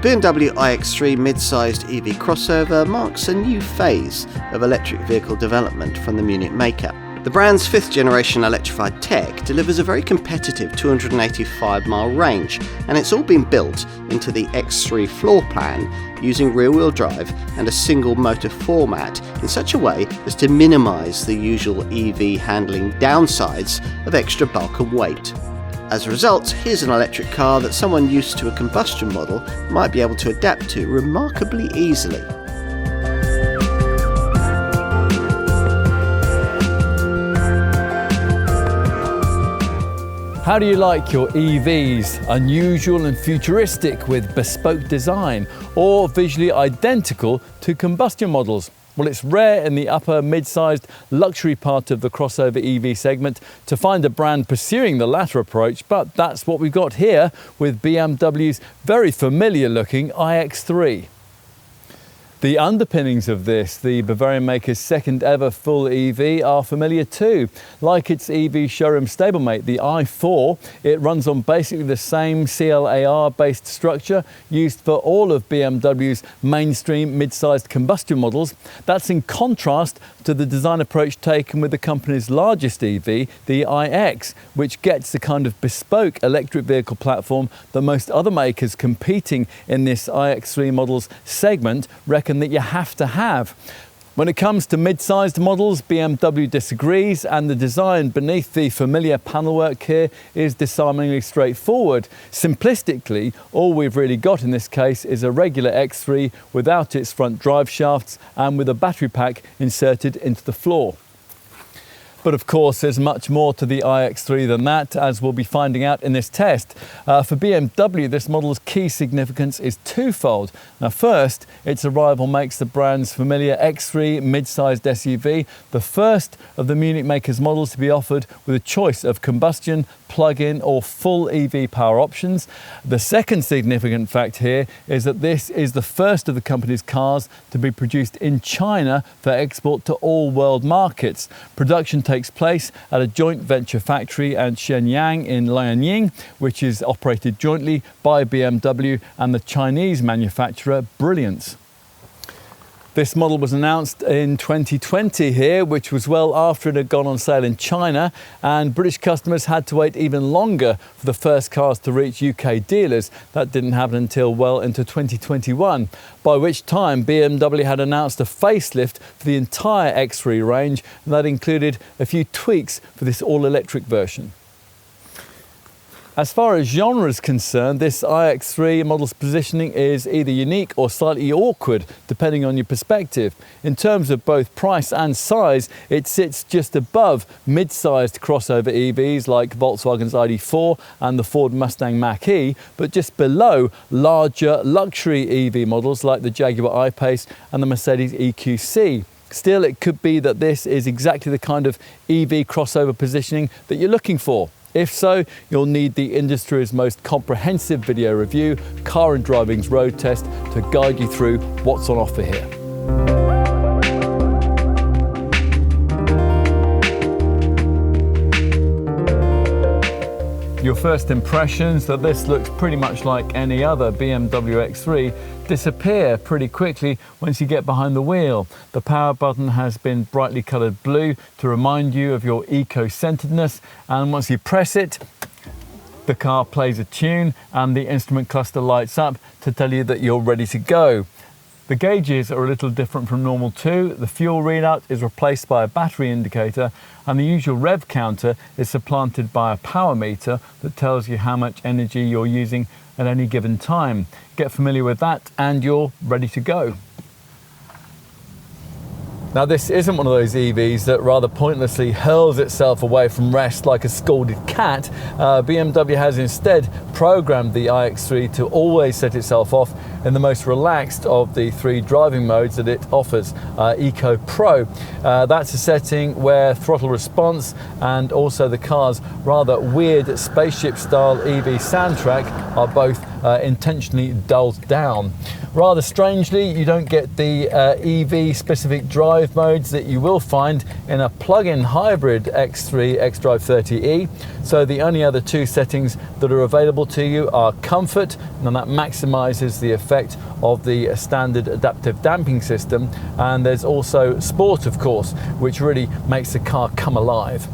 Bmw iX3 mid-sized EV crossover marks a new phase of electric vehicle development from the Munich maker. The brand's 5th generation electrified tech delivers a very competitive 285-mile range, and it's all been built into the X3 floor plan using rear-wheel drive and a single motor format in such a way as to minimise the usual EV handling downsides of extra bulk and weight. As a result, here's an electric car that someone used to a combustion model might be able to adapt to remarkably easily. How do you like your EVs? Unusual and futuristic with bespoke design, or visually identical to combustion models? Well, it's rare in the upper mid-sized luxury part of the crossover EV segment to find a brand pursuing the latter approach, but that's what we've got here with BMW's very familiar looking iX3. The underpinnings of this, the Bavarian maker's second ever full EV, are familiar too. Like its EV showroom stablemate, the i4, it runs on basically the same CLAR-based structure used for all of BMW's mainstream mid-sized combustion models. That's in contrast to the design approach taken with the company's largest EV, the iX, which gets the kind of bespoke electric vehicle platform that most other makers competing in this iX3 model's segment reckon that you have to have. When it comes to mid-sized models, BMW disagrees, and the design beneath the familiar panelwork here is disarmingly straightforward. Simplistically, all we've really got in this case is a regular X3 without its front drive shafts and with a battery pack inserted into the floor. But of course, there's much more to the iX3 than that, as we'll be finding out in this test. For BMW, this model's key significance is twofold. Now, first, its arrival makes the brand's familiar X3 mid-sized SUV the first of the Munich maker's models to be offered with a choice of combustion, plug-in or full EV power options. The second significant fact here is that this is the first of the company's cars to be produced in China for export to all world markets. Production takes place at a joint venture factory at Shenyang in Liaoning, which is operated jointly by BMW and the Chinese manufacturer Brilliance. This model was announced in 2020 here, which was well after it had gone on sale in China, and British customers had to wait even longer for the first cars to reach UK dealers. That didn't happen until well into 2021, by which time BMW had announced a facelift for the entire X3 range, and that included a few tweaks for this all-electric version. As far as genre is concerned, this iX3 model's positioning is either unique or slightly awkward, depending on your perspective. In terms of both price and size, it sits just above mid-sized crossover EVs like Volkswagen's ID.4 and the Ford Mustang Mach-E, but just below larger luxury EV models like the Jaguar I-Pace and the Mercedes EQC. Still, it could be that this is exactly the kind of EV crossover positioning that you're looking for. If so, you'll need the industry's most comprehensive video review, Car and Driving's road test, to guide you through what's on offer here. Your first impressions that this looks pretty much like any other BMW X3 disappear pretty quickly once you get behind the wheel. The power button has been brightly coloured blue to remind you of your eco-centeredness, and once you press it, the car plays a tune and the instrument cluster lights up to tell you that you're ready to go. The gauges are a little different from normal too. The fuel readout is replaced by a battery indicator, and the usual rev counter is supplanted by a power meter that tells you how much energy you're using at any given time. Get familiar with that and you're ready to go. Now, this isn't one of those EVs that rather pointlessly hurls itself away from rest like a scalded cat. BMW has instead programmed the iX3 to always set itself off in the most relaxed of the three driving modes that it offers, Eco Pro. That's a setting where throttle response and also the car's rather weird spaceship-style EV soundtrack are both intentionally dulled down. Rather strangely, you don't get the EV specific drive modes that you will find in a plug-in hybrid X3 xDrive 30e. So the only other two settings that are available to you are comfort, and that maximizes the effect of the standard adaptive damping system, and there's also sport, of course, which really makes the car come alive.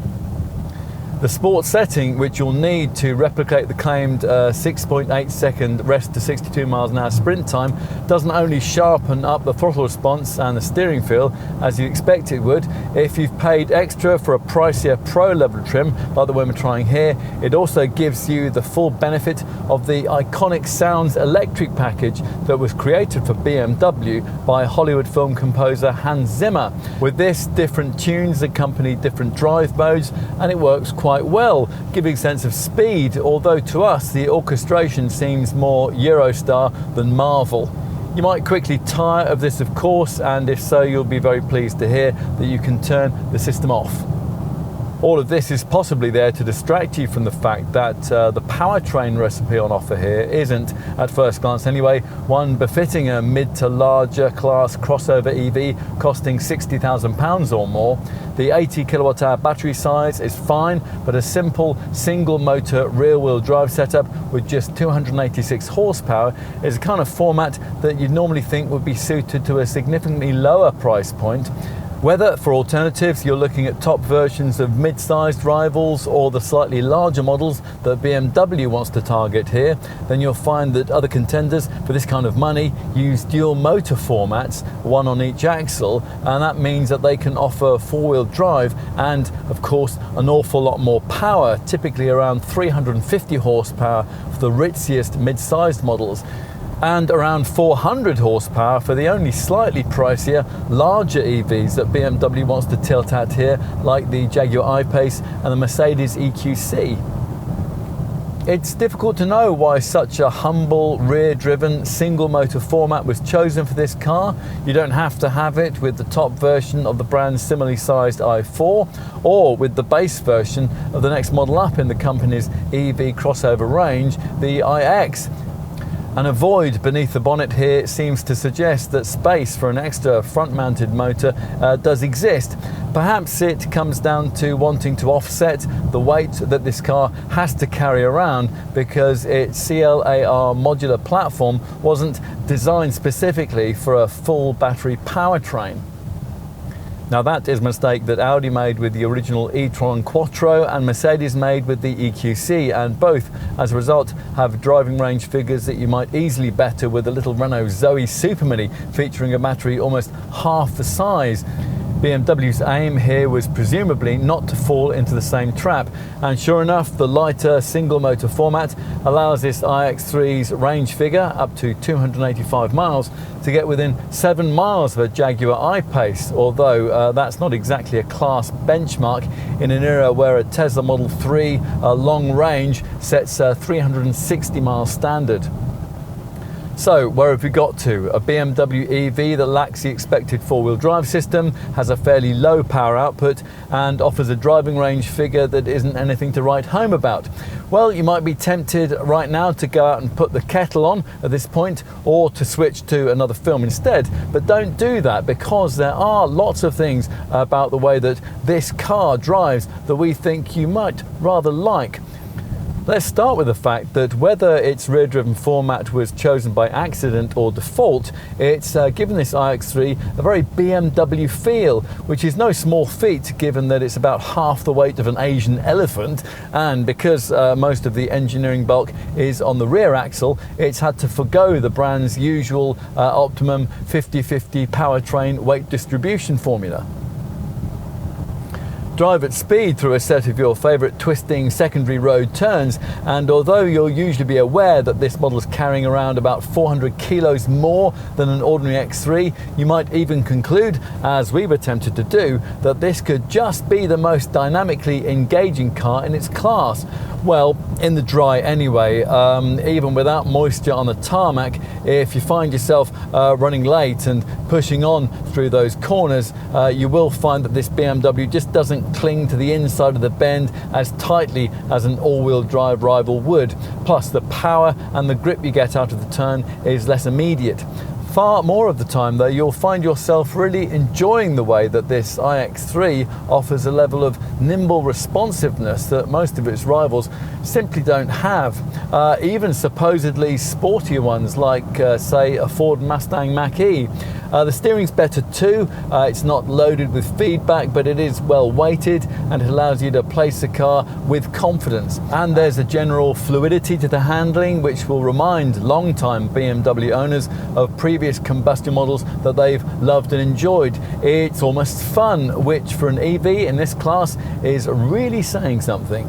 The sport setting, which you'll need to replicate the claimed 6.8 second rest to 62 miles an hour sprint time, doesn't only sharpen up the throttle response and the steering feel as you'd expect it would. If you've paid extra for a pricier Pro level trim, like the one we're trying here, it also gives you the full benefit of the iconic Sounds electric package that was created for BMW by Hollywood film composer Hans Zimmer. With this, different tunes accompany different drive modes, and it works quite well, giving a sense of speed, although to us the orchestration seems more Eurostar than Marvel. You might quickly tire of this, of course, and if so, you'll be very pleased to hear that you can turn the system off. All of this is possibly there to distract you from the fact that the powertrain recipe on offer here isn't, at first glance anyway, one befitting a mid to larger class crossover EV costing £60,000 or more. The 80 kilowatt hour battery size is fine, but a simple single motor rear wheel drive setup with just 286 horsepower is a kind of format that you'd normally think would be suited to a significantly lower price point. Whether for alternatives you're looking at top versions of mid-sized rivals or the slightly larger models that BMW wants to target here, then you'll find that other contenders for this kind of money use dual motor formats, one on each axle, and that means that they can offer four-wheel drive and, of course, an awful lot more power, typically around 350 horsepower for the ritziest mid-sized models, and around 400 horsepower for the only slightly pricier, larger EVs that BMW wants to tilt at here, like the Jaguar I-Pace and the Mercedes EQC. It's difficult to know why such a humble, rear-driven, single-motor format was chosen for this car. You don't have to have it with the top version of the brand's similarly sized i4, or with the base version of the next model up in the company's EV crossover range, the iX. And a void beneath the bonnet here seems to suggest that space for an extra front-mounted motor does exist. Perhaps it comes down to wanting to offset the weight that this car has to carry around because its CLAR modular platform wasn't designed specifically for a full battery powertrain. Now that is a mistake that Audi made with the original e-tron Quattro and Mercedes made with the EQC, and both, as a result, have driving range figures that you might easily better with the little Renault Zoe Super Mini featuring a battery almost half the size. BMW's aim here was presumably not to fall into the same trap, and sure enough, the lighter single motor format allows this iX3's range figure, up to 285 miles, to get within 7 miles of a Jaguar I-Pace, although that's not exactly a class benchmark in an era where a Tesla Model 3 long range sets a 360 mile standard. So, where have we got to? A BMW EV that lacks the expected four-wheel drive system, has a fairly low power output, and offers a driving range figure that isn't anything to write home about. Well, you might be tempted right now to go out and put the kettle on at this point, or to switch to another film instead, but don't do that, because there are lots of things about the way that this car drives that we think you might rather like. Let's start with the fact that whether its rear-driven format was chosen by accident or default, it's given this iX3 a very BMW feel, which is no small feat given that it's about half the weight of an Asian elephant, and because most of the engineering bulk is on the rear axle, it's had to forgo the brand's usual optimum 50-50 powertrain weight distribution formula. Drive at speed through a set of your favourite twisting secondary road turns, and although you'll usually be aware that this model is carrying around about 400 kilos more than an ordinary X3, you might even conclude, as we've attempted to do, that this could just be the most dynamically engaging car in its class. Well, in the dry anyway, even without moisture on the tarmac, if you find yourself running late and pushing on through those corners, you will find that this BMW just doesn't cling to the inside of the bend as tightly as an all-wheel drive rival would. Plus, the power and the grip you get out of the turn is less immediate. Far more of the time though, you'll find yourself really enjoying the way that this iX3 offers a level of nimble responsiveness that most of its rivals simply don't have. Even supposedly sportier ones like say a Ford Mustang Mach-E. The steering's better too. It's not loaded with feedback, but it is well weighted and it allows you to place the car with confidence. And there's a general fluidity to the handling which will remind long-time BMW owners of previous combustion models that they've loved and enjoyed. It's almost fun, which for an EV in this class is really saying something.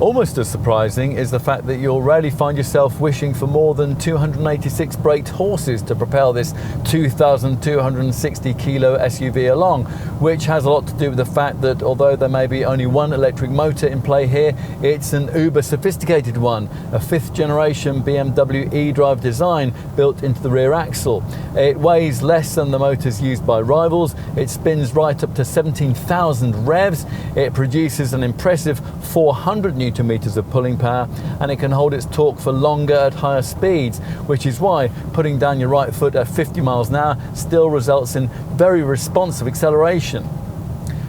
Almost as surprising is the fact that you'll rarely find yourself wishing for more than 286 brake horses to propel this 2,260 kilo SUV along, which has a lot to do with the fact that although there may be only one electric motor in play here, it's an uber sophisticated one, a 5th generation BMW eDrive design built into the rear axle. It weighs less than the motors used by rivals, it spins right up to 17,000 revs, it produces an impressive 400 Newton meters of pulling power, and it can hold its torque for longer at higher speeds, which is why putting down your right foot at 50 miles an hour still results in very responsive acceleration.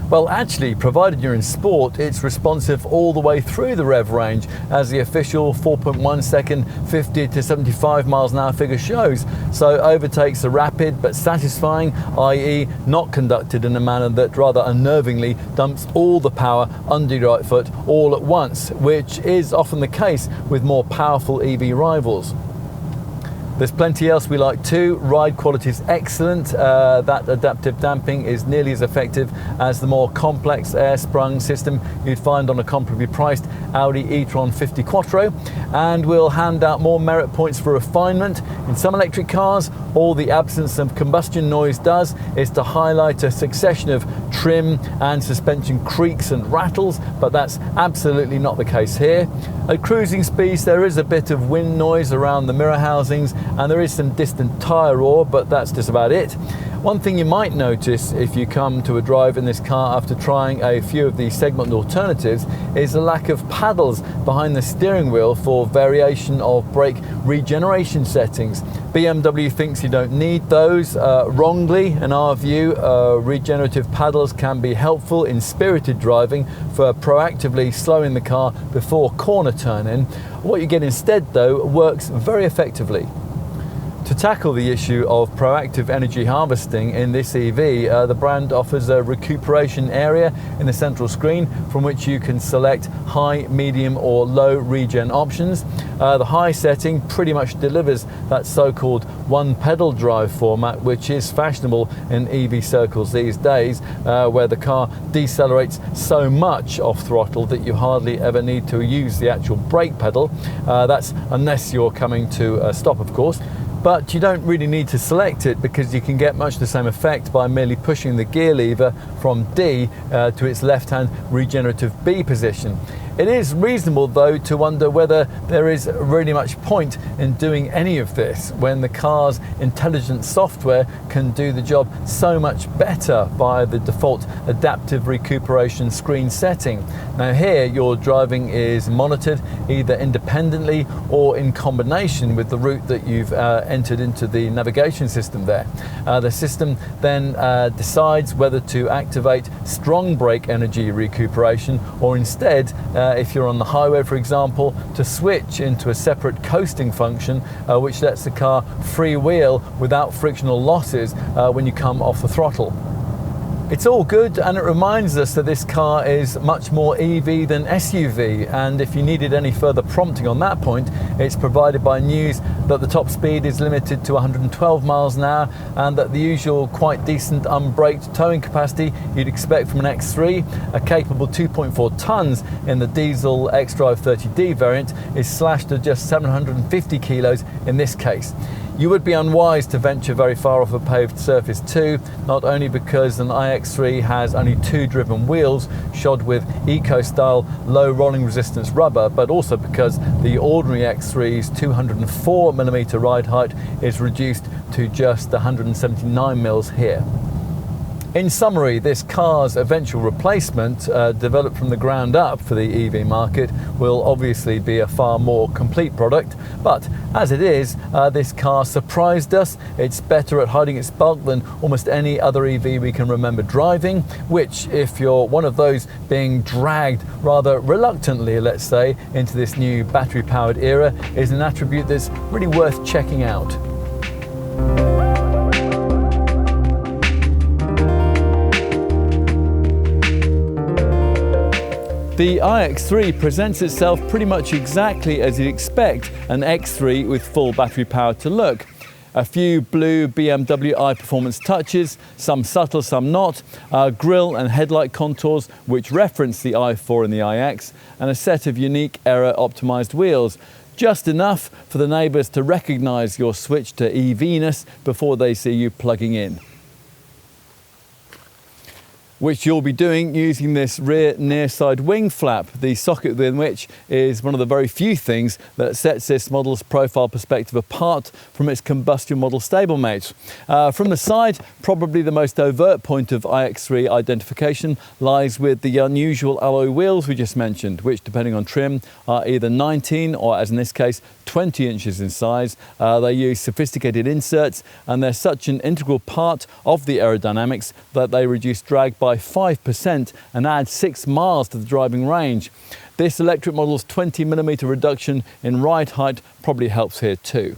Well, actually, provided you're in sport, it's responsive all the way through the rev range, as the official 4.1 second 50 to 75 miles an hour figure shows. So overtakes are rapid but satisfying, i.e. not conducted in a manner that rather unnervingly dumps all the power under your right foot all at once, which is often the case with more powerful EV rivals. There's plenty else we like too. Ride quality is excellent. That adaptive damping is nearly as effective as the more complex air-sprung system you'd find on a comparably priced Audi e-tron 50 Quattro. And we'll hand out more merit points for refinement. In some electric cars, all the absence of combustion noise does is to highlight a succession of trim and suspension creaks and rattles, but that's absolutely not the case here. At cruising speeds, there is a bit of wind noise around the mirror housings, and there is some distant tyre roar, but that's just about it. One thing you might notice if you come to a drive in this car after trying a few of the segment alternatives is the lack of paddles behind the steering wheel for variation of brake regeneration settings. BMW thinks you don't need those. Wrongly, in our view, regenerative paddles can be helpful in spirited driving for proactively slowing the car before corner turn-in. What you get instead, though, works very effectively. To tackle the issue of proactive energy harvesting in this EV, the brand offers a recuperation area in the central screen from which you can select high, medium or low regen options. The high setting pretty much delivers that so-called one pedal drive format, which is fashionable in EV circles these days, where the car decelerates so much off throttle that you hardly ever need to use the actual brake pedal. That's unless you're coming to a stop, of course. But you don't really need to select it because you can get much the same effect by merely pushing the gear lever from D to its left-hand regenerative B position. It is reasonable though to wonder whether there is really much point in doing any of this when the car's intelligent software can do the job so much better via the default adaptive recuperation screen setting. Now here your driving is monitored either independently or in combination with the route that you've entered into the navigation system there. The system then decides whether to activate strong brake energy recuperation or instead if you're on the highway, for example, to switch into a separate coasting function which lets the car freewheel without frictional losses when you come off the throttle. It's all good, and it reminds us that this car is much more EV than SUV, and if you needed any further prompting on that point, it's provided by news that the top speed is limited to 112 miles an hour and that the usual quite decent unbraked towing capacity you'd expect from an X3, a capable 2.4 tonnes in the diesel xDrive 30D variant, is slashed to just 750 kilos in this case. You would be unwise to venture very far off a paved surface too, not only because an iX3 has only 2 driven wheels shod with eco-style low rolling resistance rubber, but also because the ordinary X3's 204mm ride height is reduced to just 179 mils here. In summary, this car's eventual replacement, developed from the ground up for the EV market, will obviously be a far more complete product. But as it is, this car surprised us. It's better at hiding its bulk than almost any other EV we can remember driving, which, if you're one of those being dragged rather reluctantly, let's say, into this new battery-powered era, is an attribute that's really worth checking out. The iX3 presents itself pretty much exactly as you'd expect an X3 with full battery power to look. A few blue BMW i-Performance touches, some subtle, some not, grille and headlight contours which reference the i4 and the iX, and a set of unique error-optimized wheels. Just enough for the neighbours to recognise your switch to EV-ness before they see you plugging in, which you'll be doing using this rear near side wing flap, the socket within which is one of the very few things that sets this model's profile perspective apart from its combustion model stablemates. From the side, probably the most overt point of iX3 identification lies with the unusual alloy wheels we just mentioned, which, depending on trim, are either 19 or, as in this case, 20 inches in size. They use sophisticated inserts, and they're such an integral part of the aerodynamics that they reduce drag by 5% and add 6 miles to the driving range. This electric model's 20mm reduction in ride height probably helps here too.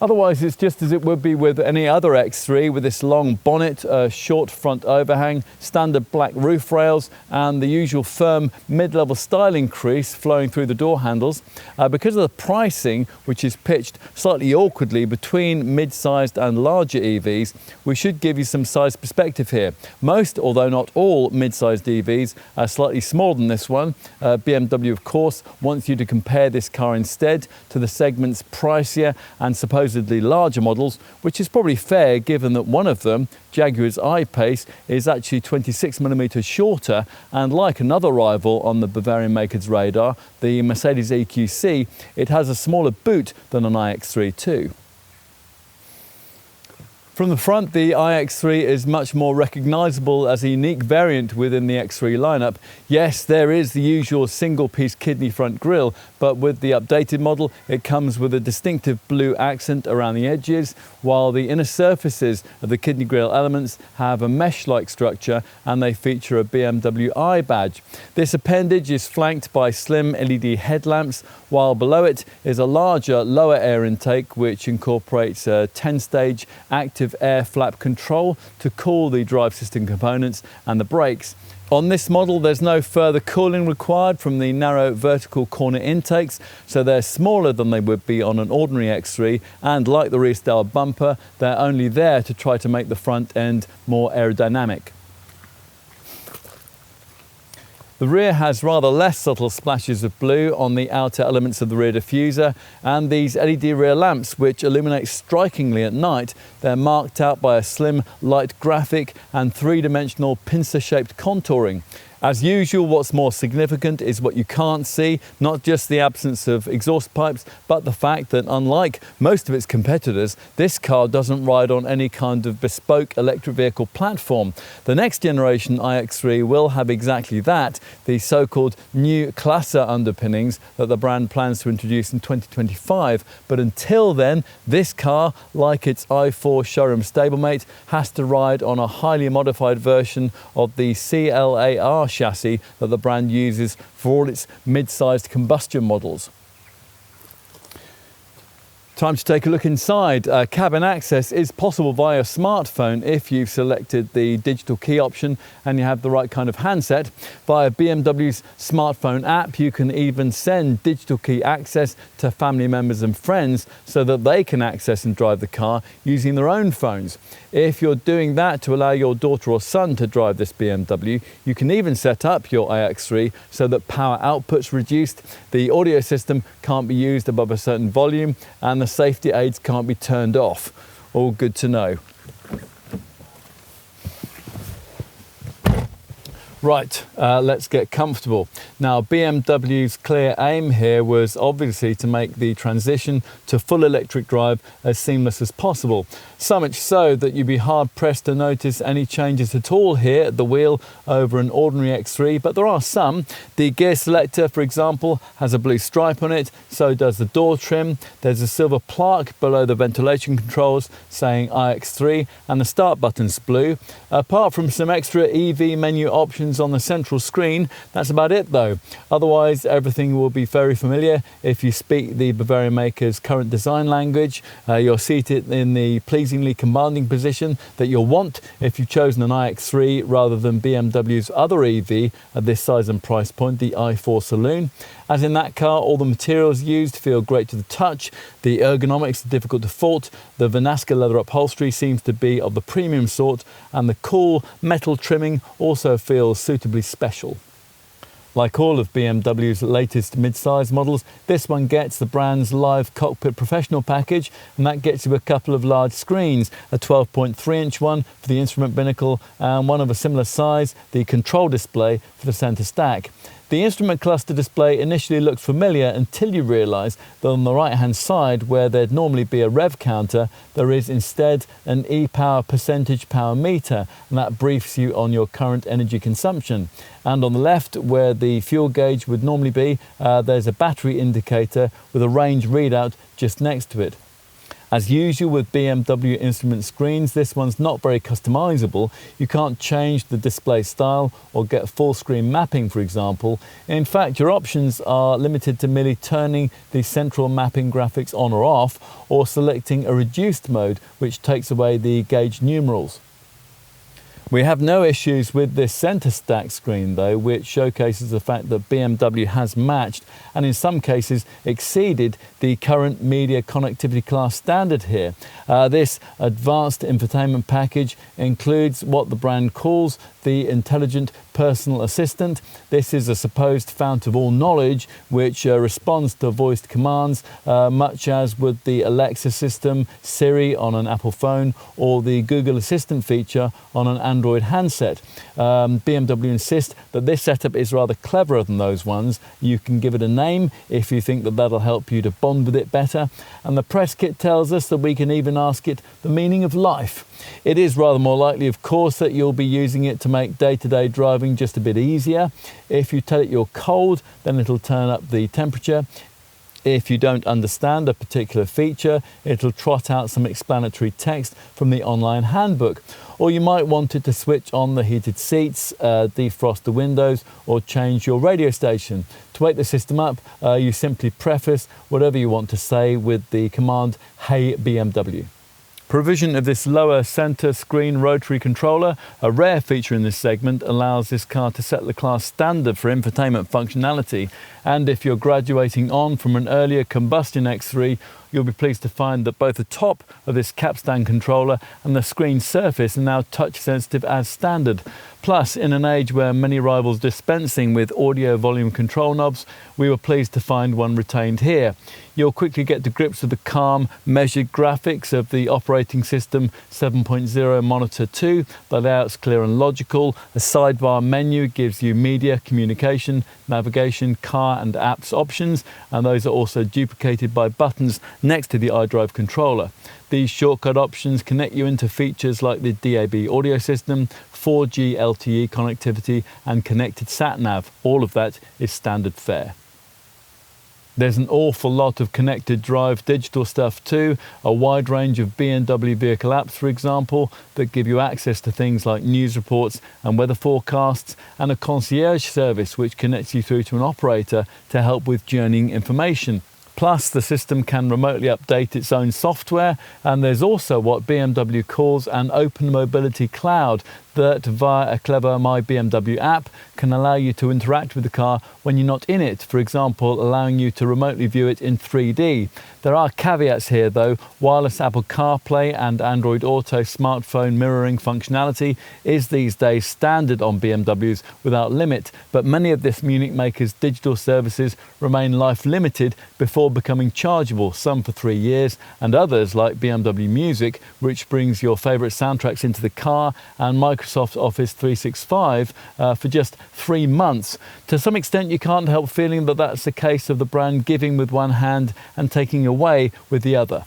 Otherwise, it's just as it would be with any other X3, with this long bonnet, short front overhang, standard black roof rails, and the usual firm mid-level styling crease flowing through the door handles. Because of the pricing, which is pitched slightly awkwardly between mid-sized and larger EVs, we should give you some size perspective here. Most, although not all, mid-sized EVs are slightly smaller than this one. BMW, of course, wants you to compare this car instead to the segment's pricier and supposedly larger models, which is probably fair given that one of them, Jaguar's I-Pace, is actually 26mm shorter, and like another rival on the Bavarian maker's radar, the Mercedes EQC, it has a smaller boot than an iX3 too. From the front, the iX3 is much more recognisable as a unique variant within the X3 lineup. Yes, there is the usual single-piece kidney front grille, but with the updated model, it comes with a distinctive blue accent around the edges, while the inner surfaces of the kidney grille elements have a mesh-like structure, and they feature a BMW I badge. This appendage is flanked by slim LED headlamps, while below it is a larger lower air intake which incorporates a 10-stage active air flap control to cool the drive system components and the brakes. On this model, there's no further cooling required from the narrow vertical corner intakes, so they're smaller than they would be on an ordinary X3, and like the rear style bumper, they're only there to try to make the front end more aerodynamic. The rear has rather less subtle splashes of blue on the outer elements of the rear diffuser, and these LED rear lamps, which illuminate strikingly at night, they're marked out by a slim light graphic and three-dimensional pincer-shaped contouring. As usual, what's more significant is what you can't see, not just the absence of exhaust pipes, but the fact that unlike most of its competitors, this car doesn't ride on any kind of bespoke electric vehicle platform. The next generation iX3 will have exactly that, the so-called new Classe underpinnings that the brand plans to introduce in 2025. But until then, this car, like its i4 showroom stablemate, has to ride on a highly modified version of the CLAR chassis that the brand uses for all its mid-sized combustion models. Time to take a look inside. Cabin access is possible via smartphone if you've selected the digital key option and you have the right kind of handset. Via BMW's smartphone app, you can even send digital key access to family members and friends so that they can access and drive the car using their own phones. If you're doing that to allow your daughter or son to drive this BMW, you can even set up your iX3 so that power output's reduced, the audio system can't be used above a certain volume, and the safety aids can't be turned off. All good to know. Right, let's get comfortable. Now, BMW's clear aim here was obviously to make the transition to full electric drive as seamless as possible. So much so that you'd be hard pressed to notice any changes at all here at the wheel over an ordinary X3, but there are some. The gear selector, for example, has a blue stripe on it, so does the door trim. There's a silver plaque below the ventilation controls saying iX3, and the start button's blue. Apart from some extra EV menu options on the central screen, that's about it though. Otherwise, everything will be very familiar if you speak the Bavarian maker's current design language. You're seated in the pleasingly commanding position that you'll want if you've chosen an iX3 rather than BMW's other EV at this size and price point, the i4 Saloon. As in that car, all the materials used feel great to the touch. The ergonomics are difficult to fault. The Vanaska leather upholstery seems to be of the premium sort, and the cool metal trimming also feels suitably special. Like all of BMW's latest mid-size models, this one gets the brand's live Cockpit professional package, and that gets you a couple of large screens, a 12.3-inch one for the instrument binnacle and one of a similar size, the control display for the centre stack. The instrument cluster display initially looked familiar until you realise that on the right hand side, where there'd normally be a rev counter, there is instead an e-power percentage power meter, and that briefs you on your current energy consumption. And on the left, where the fuel gauge would normally be, there's a battery indicator with a range readout just next to it. As usual with BMW instrument screens, this one's not very customizable. You can't change the display style or get full screen mapping, for example. In fact, your options are limited to merely turning the central mapping graphics on or off, or selecting a reduced mode, which takes away the gauge numerals. We have no issues with this centre stack screen though, which showcases the fact that BMW has matched and in some cases exceeded the current media connectivity class standard here. This advanced infotainment package includes what the brand calls the intelligent personal assistant. This is a supposed fount of all knowledge which responds to voiced commands, much as would the Alexa system, Siri on an Apple phone, or the Google Assistant feature on an Android handset. BMW insists that this setup is rather cleverer than those ones. You can give it a name if you think that that'll help you to bond with it better. And the press kit tells us that we can even ask it the meaning of life. It is rather more likely, of course, that you'll be using it to make day-to-day driving just a bit easier. If you tell it you're cold, then it'll turn up the temperature. If you don't understand a particular feature, it'll trot out some explanatory text from the online handbook. Or you might want it to switch on the heated seats, defrost the windows, or change your radio station. To wake the system up, you simply preface whatever you want to say with the command, "Hey BMW." Provision of this lower centre screen rotary controller, a rare feature in this segment, allows this car to set the class standard for infotainment functionality. And if you're graduating on from an earlier combustion X3, you'll be pleased to find that both the top of this capstan controller and the screen surface are now touch sensitive as standard. Plus, in an age where many rivals dispensing with audio volume control knobs, we were pleased to find one retained here. You'll quickly get to grips with the calm, measured graphics of the operating system 7.0 Monitor 2. The layout's clear and logical. A sidebar menu gives you media, communication, navigation, car and apps options, and those are also duplicated by buttons next to the iDrive controller. These shortcut options connect you into features like the DAB audio system, 4G LTE connectivity and connected sat-nav. All of that is standard fare. There's an awful lot of connected drive digital stuff too, a wide range of BMW vehicle apps, for example, that give you access to things like news reports and weather forecasts, and a concierge service which connects you through to an operator to help with journeying information. Plus, the system can remotely update its own software, and there's also what BMW calls an open mobility cloud that, via a clever My BMW app, can allow you to interact with the car when you're not in it, for example, allowing you to remotely view it in 3D. There are caveats here though. Wireless Apple CarPlay and Android Auto smartphone mirroring functionality is these days standard on BMWs without limit, but many of this Munich maker's digital services remain life limited before becoming chargeable, some for 3 years, and others like BMW Music, which brings your favourite soundtracks into the car, and Microsoft Office 365 for just 3 months. To some extent, you can't help feeling that that's a case of the brand giving with one hand and taking away with the other.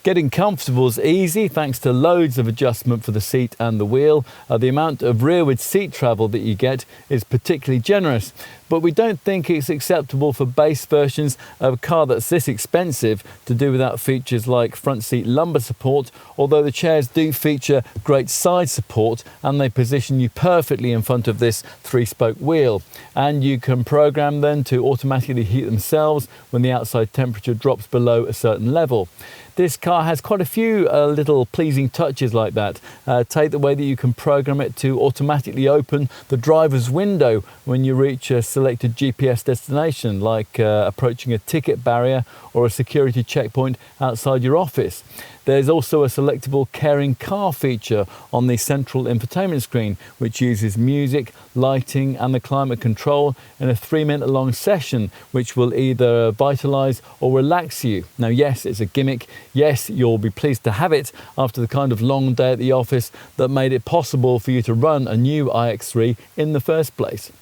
Getting comfortable is easy thanks to loads of adjustment for the seat and the wheel. The amount of rearward seat travel that you get is particularly generous, but we don't think it's acceptable for base versions of a car that's this expensive to do without features like front seat lumbar support, although the chairs do feature great side support and they position you perfectly in front of this 3-spoke wheel. And you can program them to automatically heat themselves when the outside temperature drops below a certain level. This car has quite a few little pleasing touches like that. Take the way that you can program it to automatically open the driver's window when you reach a selected GPS destination, like approaching a ticket barrier or a security checkpoint outside your office. There's also a selectable caring car feature on the central infotainment screen, which uses music, lighting and the climate control in a 3-minute long session, which will either vitalise or relax you. Now, yes, it's a gimmick. Yes, you'll be pleased to have it after the kind of long day at the office that made it possible for you to run a new iX3 in the first place.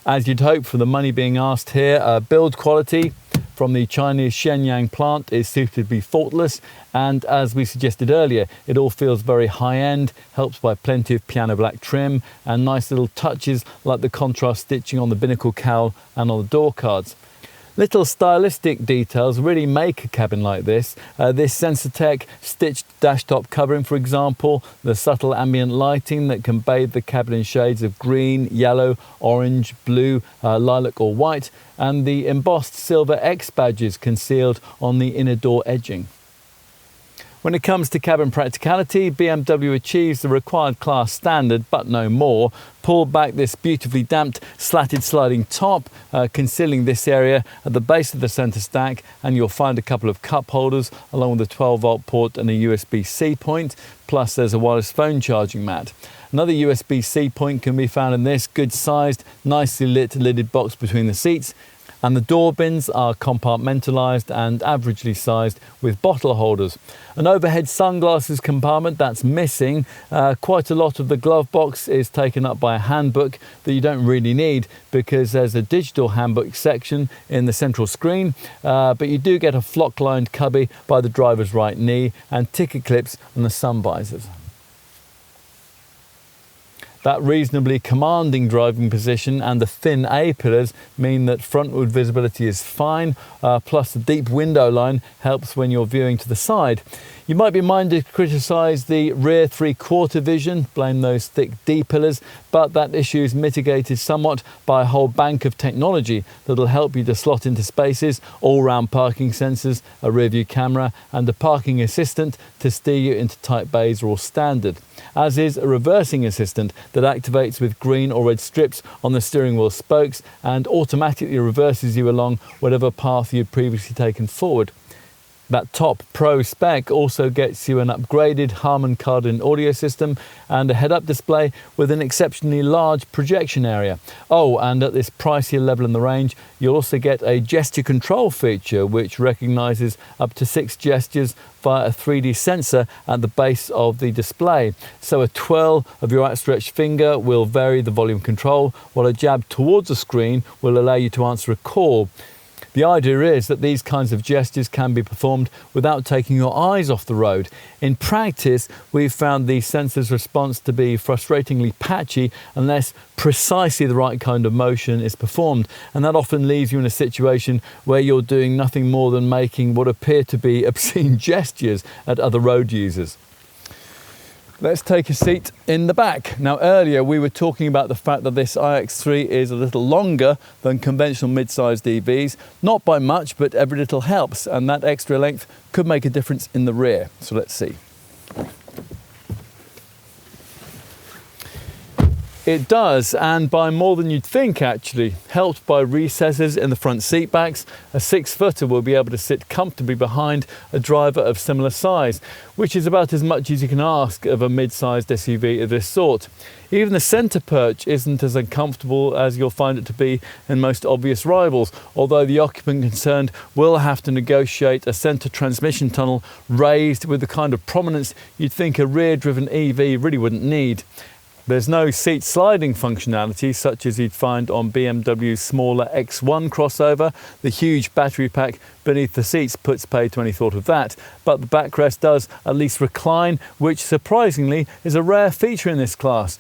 As you'd hope for the money being asked here, build quality from the Chinese Shenyang plant is suited to be faultless, and as we suggested earlier, it all feels very high-end, helped by plenty of piano black trim and nice little touches like the contrast stitching on the binnacle cowl and on the door cards. Little stylistic details really make a cabin like this. This Sensatech stitched dashtop covering, for example, the subtle ambient lighting that can bathe the cabin in shades of green, yellow, orange, blue, lilac or white, and the embossed silver X badges concealed on the inner door edging. When it comes to cabin practicality, BMW achieves the required class standard, but no more. Pull back this beautifully damped slatted sliding top, concealing this area at the base of the centre stack, and you'll find a couple of cup holders along with a 12-volt port and a USB-C point, plus there's a wireless phone charging mat. Another USB-C point can be found in this good-sized, nicely lit lidded box between the seats, and the door bins are compartmentalised and averagely sized with bottle holders. An overhead sunglasses compartment that's missing. Quite a lot of the glove box is taken up by a handbook that you don't really need because there's a digital handbook section in the central screen, but you do get a flock-lined cubby by the driver's right knee and ticket clips on the sun visors. That reasonably commanding driving position and the thin A-pillars mean that frontward visibility is fine, plus the deep window line helps when you're viewing to the side. You might be minded to criticise the rear 3/4 vision, blame those thick D-pillars, but that issue is mitigated somewhat by a whole bank of technology that'll help you to slot into spaces, all-round parking sensors, a rear-view camera and a parking assistant to steer you into tight bays are all standard, as is a reversing assistant that activates with green or red strips on the steering wheel spokes and automatically reverses you along whatever path you'd previously taken forward. That top Pro spec also gets you an upgraded Harman Kardon audio system and a head-up display with an exceptionally large projection area. Oh, and at this pricier level in the range, you'll also get a gesture control feature which recognises up to 6 gestures via a 3D sensor at the base of the display. So a twirl of your outstretched finger will vary the volume control, while a jab towards the screen will allow you to answer a call. The idea is that these kinds of gestures can be performed without taking your eyes off the road. In practice, we've found the sensor's response to be frustratingly patchy unless precisely the right kind of motion is performed, and that often leaves you in a situation where you're doing nothing more than making what appear to be obscene gestures at other road users. Let's take a seat in the back. Now earlier we were talking about the fact that this iX3 is a little longer than conventional mid-sized EVs. Not by much, but every little helps, and that extra length could make a difference in the rear. So let's see. It does, and by more than you'd think actually. Helped by recesses in the front seat backs, a 6-footer will be able to sit comfortably behind a driver of similar size, which is about as much as you can ask of a mid-sized SUV of this sort. Even the centre perch isn't as uncomfortable as you'll find it to be in most obvious rivals, although the occupant concerned will have to negotiate a centre transmission tunnel raised with the kind of prominence you'd think a rear-driven EV really wouldn't need. There's no seat sliding functionality such as you'd find on BMW's smaller X1 crossover. The huge battery pack beneath the seats puts paid to any thought of that, but the backrest does at least recline, which surprisingly is a rare feature in this class.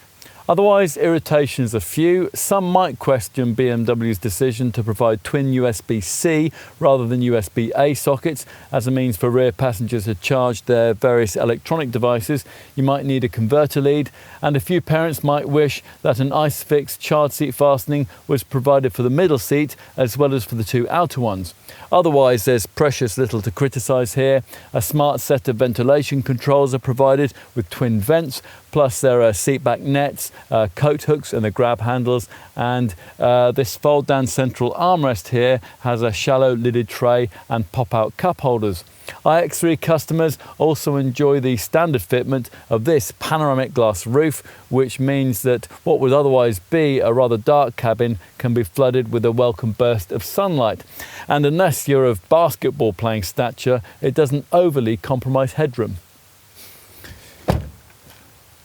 Otherwise, irritations are few. Some might question BMW's decision to provide twin USB-C rather than USB-A sockets as a means for rear passengers to charge their various electronic devices. You might need a converter lead, and a few parents might wish that an ISOFIX child seat fastening was provided for the middle seat as well as for the two outer ones. Otherwise, there's precious little to criticise here. A smart set of ventilation controls are provided with twin vents, plus there are seat back nets, coat hooks and the grab handles, and this fold down central armrest here has a shallow lidded tray and pop out cup holders. iX3 customers also enjoy the standard fitment of this panoramic glass roof, which means that what would otherwise be a rather dark cabin can be flooded with a welcome burst of sunlight. And unless you're of basketball playing stature, it doesn't overly compromise headroom.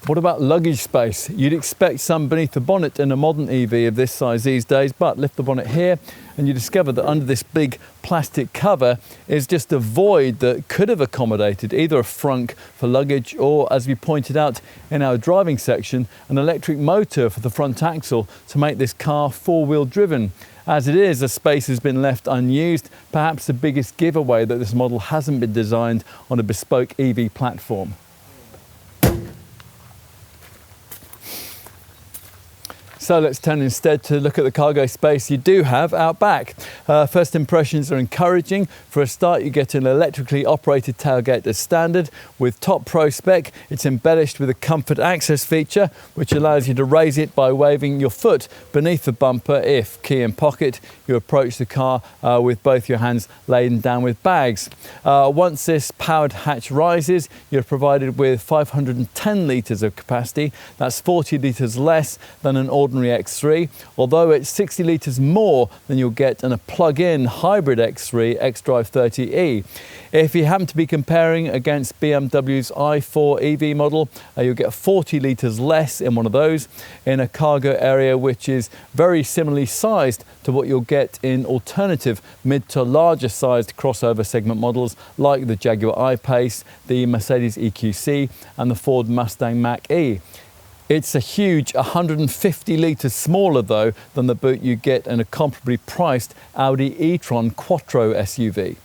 What about luggage space? You'd expect some beneath the bonnet in a modern EV of this size these days, but lift the bonnet here and you discover that under this big plastic cover is just a void that could have accommodated either a frunk for luggage or, as we pointed out in our driving section, an electric motor for the front axle to make this car four-wheel driven. As it is, the space has been left unused, perhaps the biggest giveaway that this model hasn't been designed on a bespoke EV platform. So let's turn instead to look at the cargo space you do have out back. First impressions are encouraging. For a start, you get an electrically operated tailgate as standard. With top pro spec, it's embellished with a comfort access feature, which allows you to raise it by waving your foot beneath the bumper if, key in pocket, you approach the car with both your hands laden down with bags. Once this powered hatch rises, you're provided with 510 litres of capacity. That's 40 litres less than an ordinary X3, although it's 60 litres more than you'll get in a plug-in hybrid X3 xDrive 30e. If you happen to be comparing against BMW's i4 EV model, you'll get 40 litres less in one of those in a cargo area which is very similarly sized to what you'll get in alternative mid to larger sized crossover segment models like the Jaguar I-Pace, the Mercedes EQC and the Ford Mustang Mach-E. It's a huge 150 litres smaller though than the boot you get in a comparably priced Audi e-tron Quattro SUV.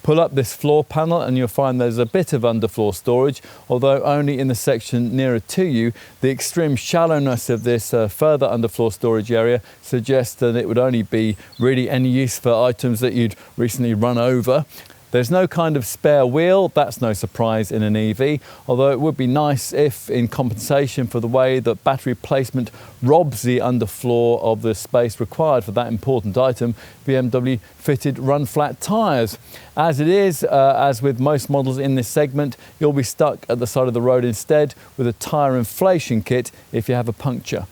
Pull up this floor panel and you'll find there's a bit of underfloor storage, although only in the section nearer to you. The extreme shallowness of this further underfloor storage area suggests that it would only be really any use for items that you'd recently run over. There's no kind of spare wheel, that's no surprise in an EV, although it would be nice if, in compensation for the way that battery placement robs the underfloor of the space required for that important item, BMW fitted run-flat tyres. As it is, as with most models in this segment, you'll be stuck at the side of the road instead with a tyre inflation kit if you have a puncture.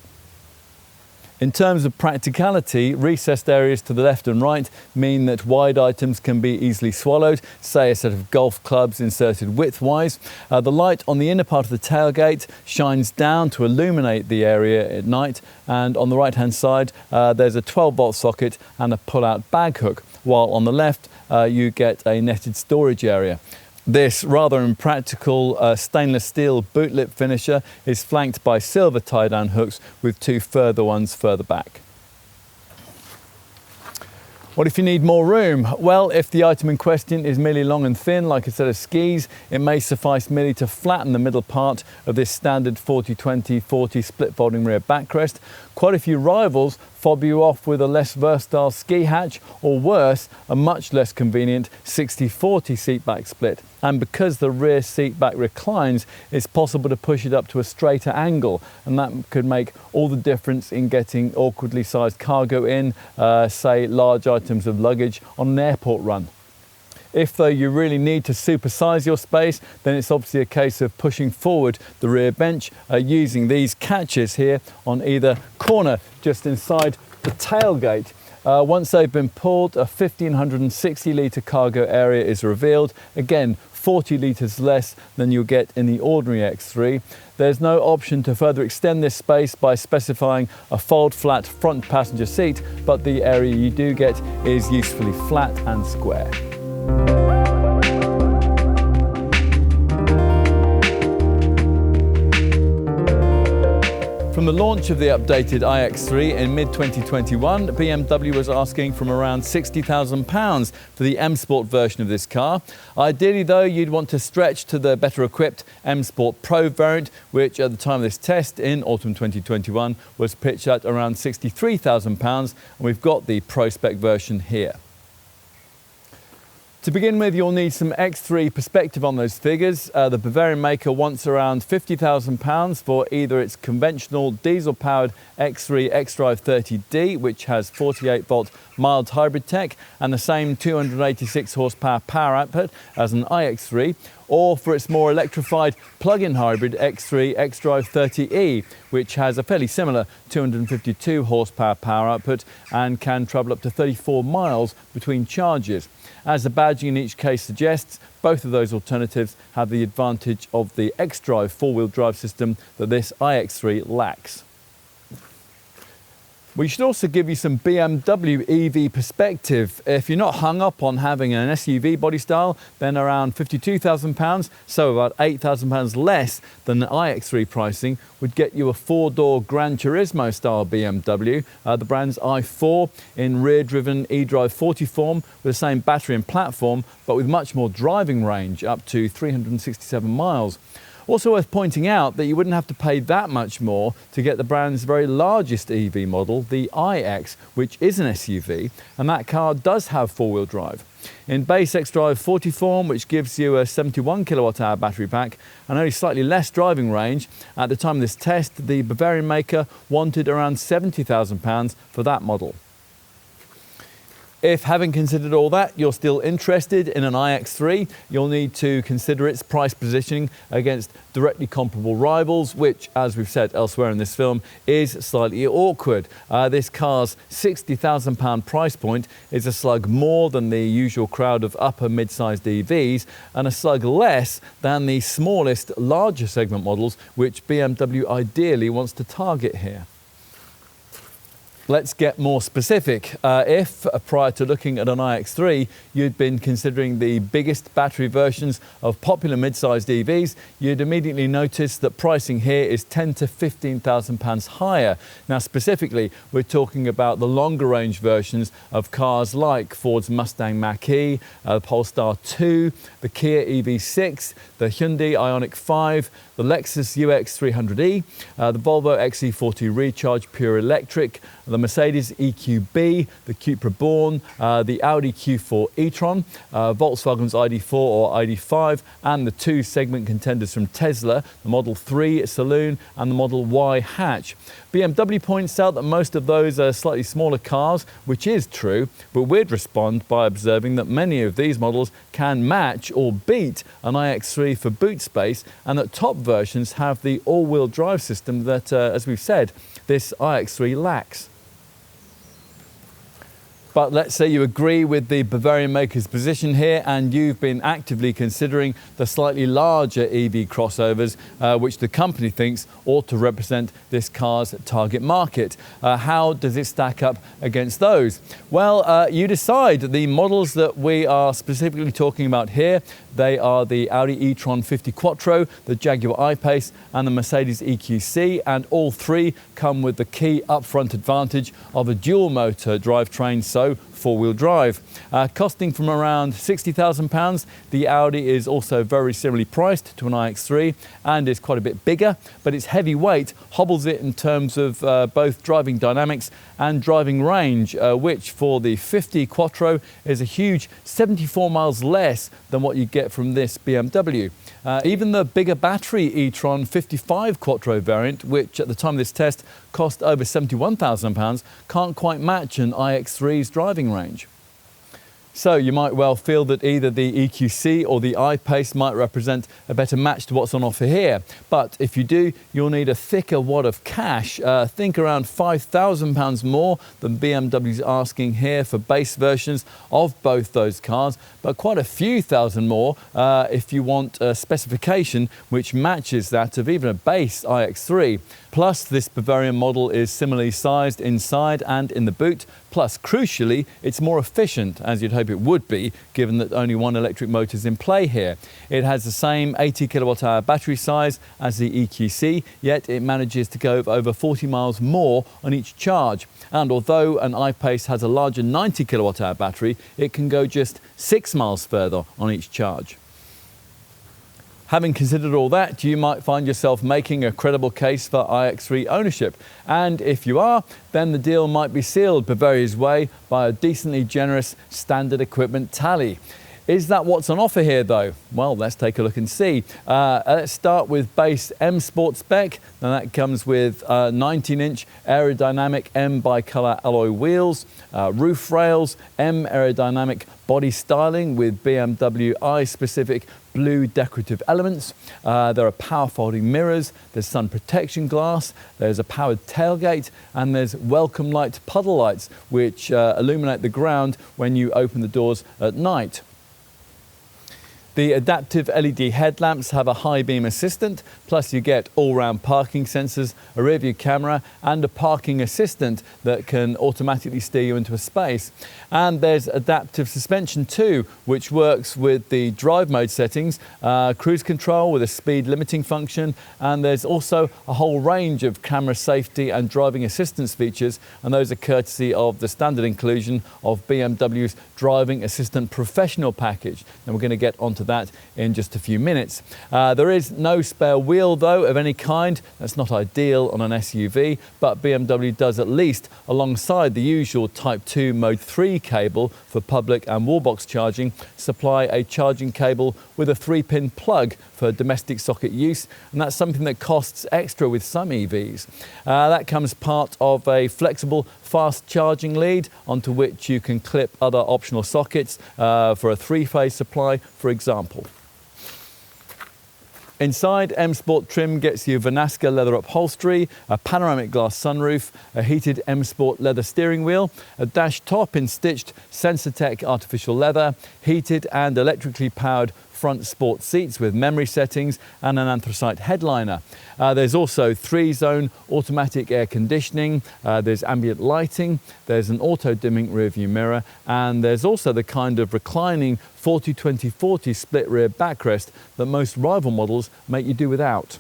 In terms of practicality, recessed areas to the left and right mean that wide items can be easily swallowed, say a set of golf clubs inserted widthwise. The light on the inner part of the tailgate shines down to illuminate the area at night, and on the right hand side there's a 12-volt socket and a pull-out bag hook, while on the left you get a netted storage area. This rather impractical stainless steel boot lip finisher is flanked by silver tie-down hooks with two further ones further back. What if you need more room? Well, if the item in question is merely long and thin, like a set of skis, it may suffice merely to flatten the middle part of this standard 40-20-40 split folding rear backrest. Quite a few rivals fob you off with a less versatile ski hatch, or worse, a much less convenient 60-40 seat back split. And because the rear seat back reclines, it's possible to push it up to a straighter angle, and that could make all the difference in getting awkwardly sized cargo in, say large items of luggage on an airport run. If though you really need to supersize your space, then it's obviously a case of pushing forward the rear bench using these catches here on either corner just inside the tailgate. Once they've been pulled, a 1560 litre cargo area is revealed. Again, 40 litres less than you'll get in the ordinary X3. There's no option to further extend this space by specifying a fold flat front passenger seat, but the area you do get is usefully flat and square. From the launch of the updated iX3 in mid-2021, BMW was asking from around £60,000 for the M Sport version of this car. Ideally though, you'd want to stretch to the better equipped M Sport Pro variant, which at the time of this test in autumn 2021 was pitched at around £63,000, and we've got the Pro Spec version here. To begin with, you'll need some X3 perspective on those figures. The Bavarian maker wants around £50,000 for either its conventional diesel-powered X3 xDrive 30D, which has 48-volt mild hybrid tech and the same 286 horsepower power output as an iX3, or for its more electrified plug-in hybrid X3 xDrive 30E, which has a fairly similar 252 horsepower power output and can travel up to 34 miles between charges. As the badging in each case suggests, both of those alternatives have the advantage of the xDrive four-wheel drive system that this iX3 lacks. We should also give you some BMW EV perspective. If you're not hung up on having an SUV body style, then around £52,000, so about £8,000 less than the iX3 pricing, would get you a four-door Gran Turismo style BMW, the brand's i4 in rear-driven eDrive 40 form with the same battery and platform, but with much more driving range, up to 367 miles. Also worth pointing out that you wouldn't have to pay that much more to get the brand's very largest EV model, the iX, which is an SUV, and that car does have four-wheel drive. In base xDrive 40 form, which gives you a 71 kilowatt-hour battery pack and only slightly less driving range, at the time of this test, the Bavarian maker wanted around £70,000 for that model. If, having considered all that, you're still interested in an iX3, you'll need to consider its price positioning against directly comparable rivals, which, as we've said elsewhere in this film, is slightly awkward. This car's £60,000 price point is a slug more than the usual crowd of upper mid-sized EVs and a slug less than the smallest, larger segment models, which BMW ideally wants to target here. Let's get more specific. If, prior to looking at an iX3, you'd been considering the biggest battery versions of popular mid-sized EVs, you'd immediately notice that pricing here is £10,000 to £15,000 higher. Now, specifically, we're talking about the longer range versions of cars like Ford's Mustang Mach-E, the Polestar 2, the Kia EV6, the Hyundai Ioniq 5, the Lexus UX300e, the Volvo XC40 Recharge Pure Electric, the Mercedes EQB, the Cupra Born, the Audi Q4 e-tron, Volkswagen's ID4 or ID5, and the two segment contenders from Tesla, the Model 3 Saloon and the Model Y hatch. BMW points out that most of those are slightly smaller cars, which is true, but we'd respond by observing that many of these models can match or beat an iX3 for boot space, and that top versions have the all-wheel drive system that, as we've said, this iX3 lacks. But let's say you agree with the Bavarian maker's position here and you've been actively considering the slightly larger EV crossovers, which the company thinks ought to represent this car's target market. How does it stack up against those? Well, you decide. The models that we are specifically talking about here, they are the Audi e-tron 50 Quattro, the Jaguar I-Pace and the Mercedes EQC, and all three come with the key upfront advantage of a dual motor drivetrain, so four-wheel drive. Costing from around £60,000, the Audi is also very similarly priced to an iX3 and is quite a bit bigger, but its heavy weight hobbles it in terms of both driving dynamics and driving range, which for the 50 Quattro is a huge 74 miles less than what you get from this BMW. Even the bigger battery e-tron 55 Quattro variant, which at the time of this test cost over £71,000, can't quite match an iX3's driving range. So you might well feel that either the EQC or the I-Pace might represent a better match to what's on offer here. But if you do, you'll need a thicker wad of cash. Think around £5,000 more than BMW's asking here for base versions of both those cars, but quite a few thousand more if you want a specification which matches that of even a base iX3. Plus, this Bavarian model is similarly sized inside and in the boot. Plus, crucially, it's more efficient, as you'd hope it would be, given that only one electric motor is in play here. It has the same 80 kilowatt-hour battery size as the EQC, yet it manages to go over 40 miles more on each charge. And although an I-Pace has a larger 90 kilowatt-hour battery, it can go just 6 miles further on each charge. Having considered all that, you might find yourself making a credible case for iX3 ownership. And if you are, then the deal might be sealed Bavaria's way by a decently generous standard equipment tally. Is that what's on offer here though? Well, let's take a look and see. Let's start with base M Sport spec. Now that comes with 19-inch aerodynamic M bi-colour alloy wheels, roof rails, M aerodynamic body styling with BMW i-specific blue decorative elements. There are power folding mirrors, there's sun protection glass, there's a powered tailgate, and there's welcome light puddle lights which illuminate the ground when you open the doors at night. The adaptive LED headlamps have a high beam assistant, plus you get all-round parking sensors, a rear view camera and a parking assistant that can automatically steer you into a space. And there's adaptive suspension too, which works with the drive mode settings, cruise control with a speed limiting function, and there's also a whole range of camera safety and driving assistance features, and those are courtesy of the standard inclusion of BMW's Driving Assistant Professional package. And we're going to get onto that in just a few minutes. There is no spare wheel though of any kind. That's not ideal on an SUV, but BMW does at least, alongside the usual Type 2 Mode 3 cable for public and wallbox charging, supply a charging cable with a 3-pin plug for domestic socket use, and that's something that costs extra with some EVs. That comes part of a flexible fast charging lead onto which you can clip other optional sockets for a 3-phase supply, for example. Inside, M Sport trim gets you Vernasca leather upholstery, a panoramic glass sunroof, a heated M Sport leather steering wheel, a dash top in stitched Sensatec artificial leather, heated and electrically powered front sport seats with memory settings and an anthracite headliner. There's also 3-zone automatic air conditioning, there's ambient lighting, there's an auto dimming rear view mirror, and there's also the kind of reclining 40-20-40 split rear backrest that most rival models make you do without.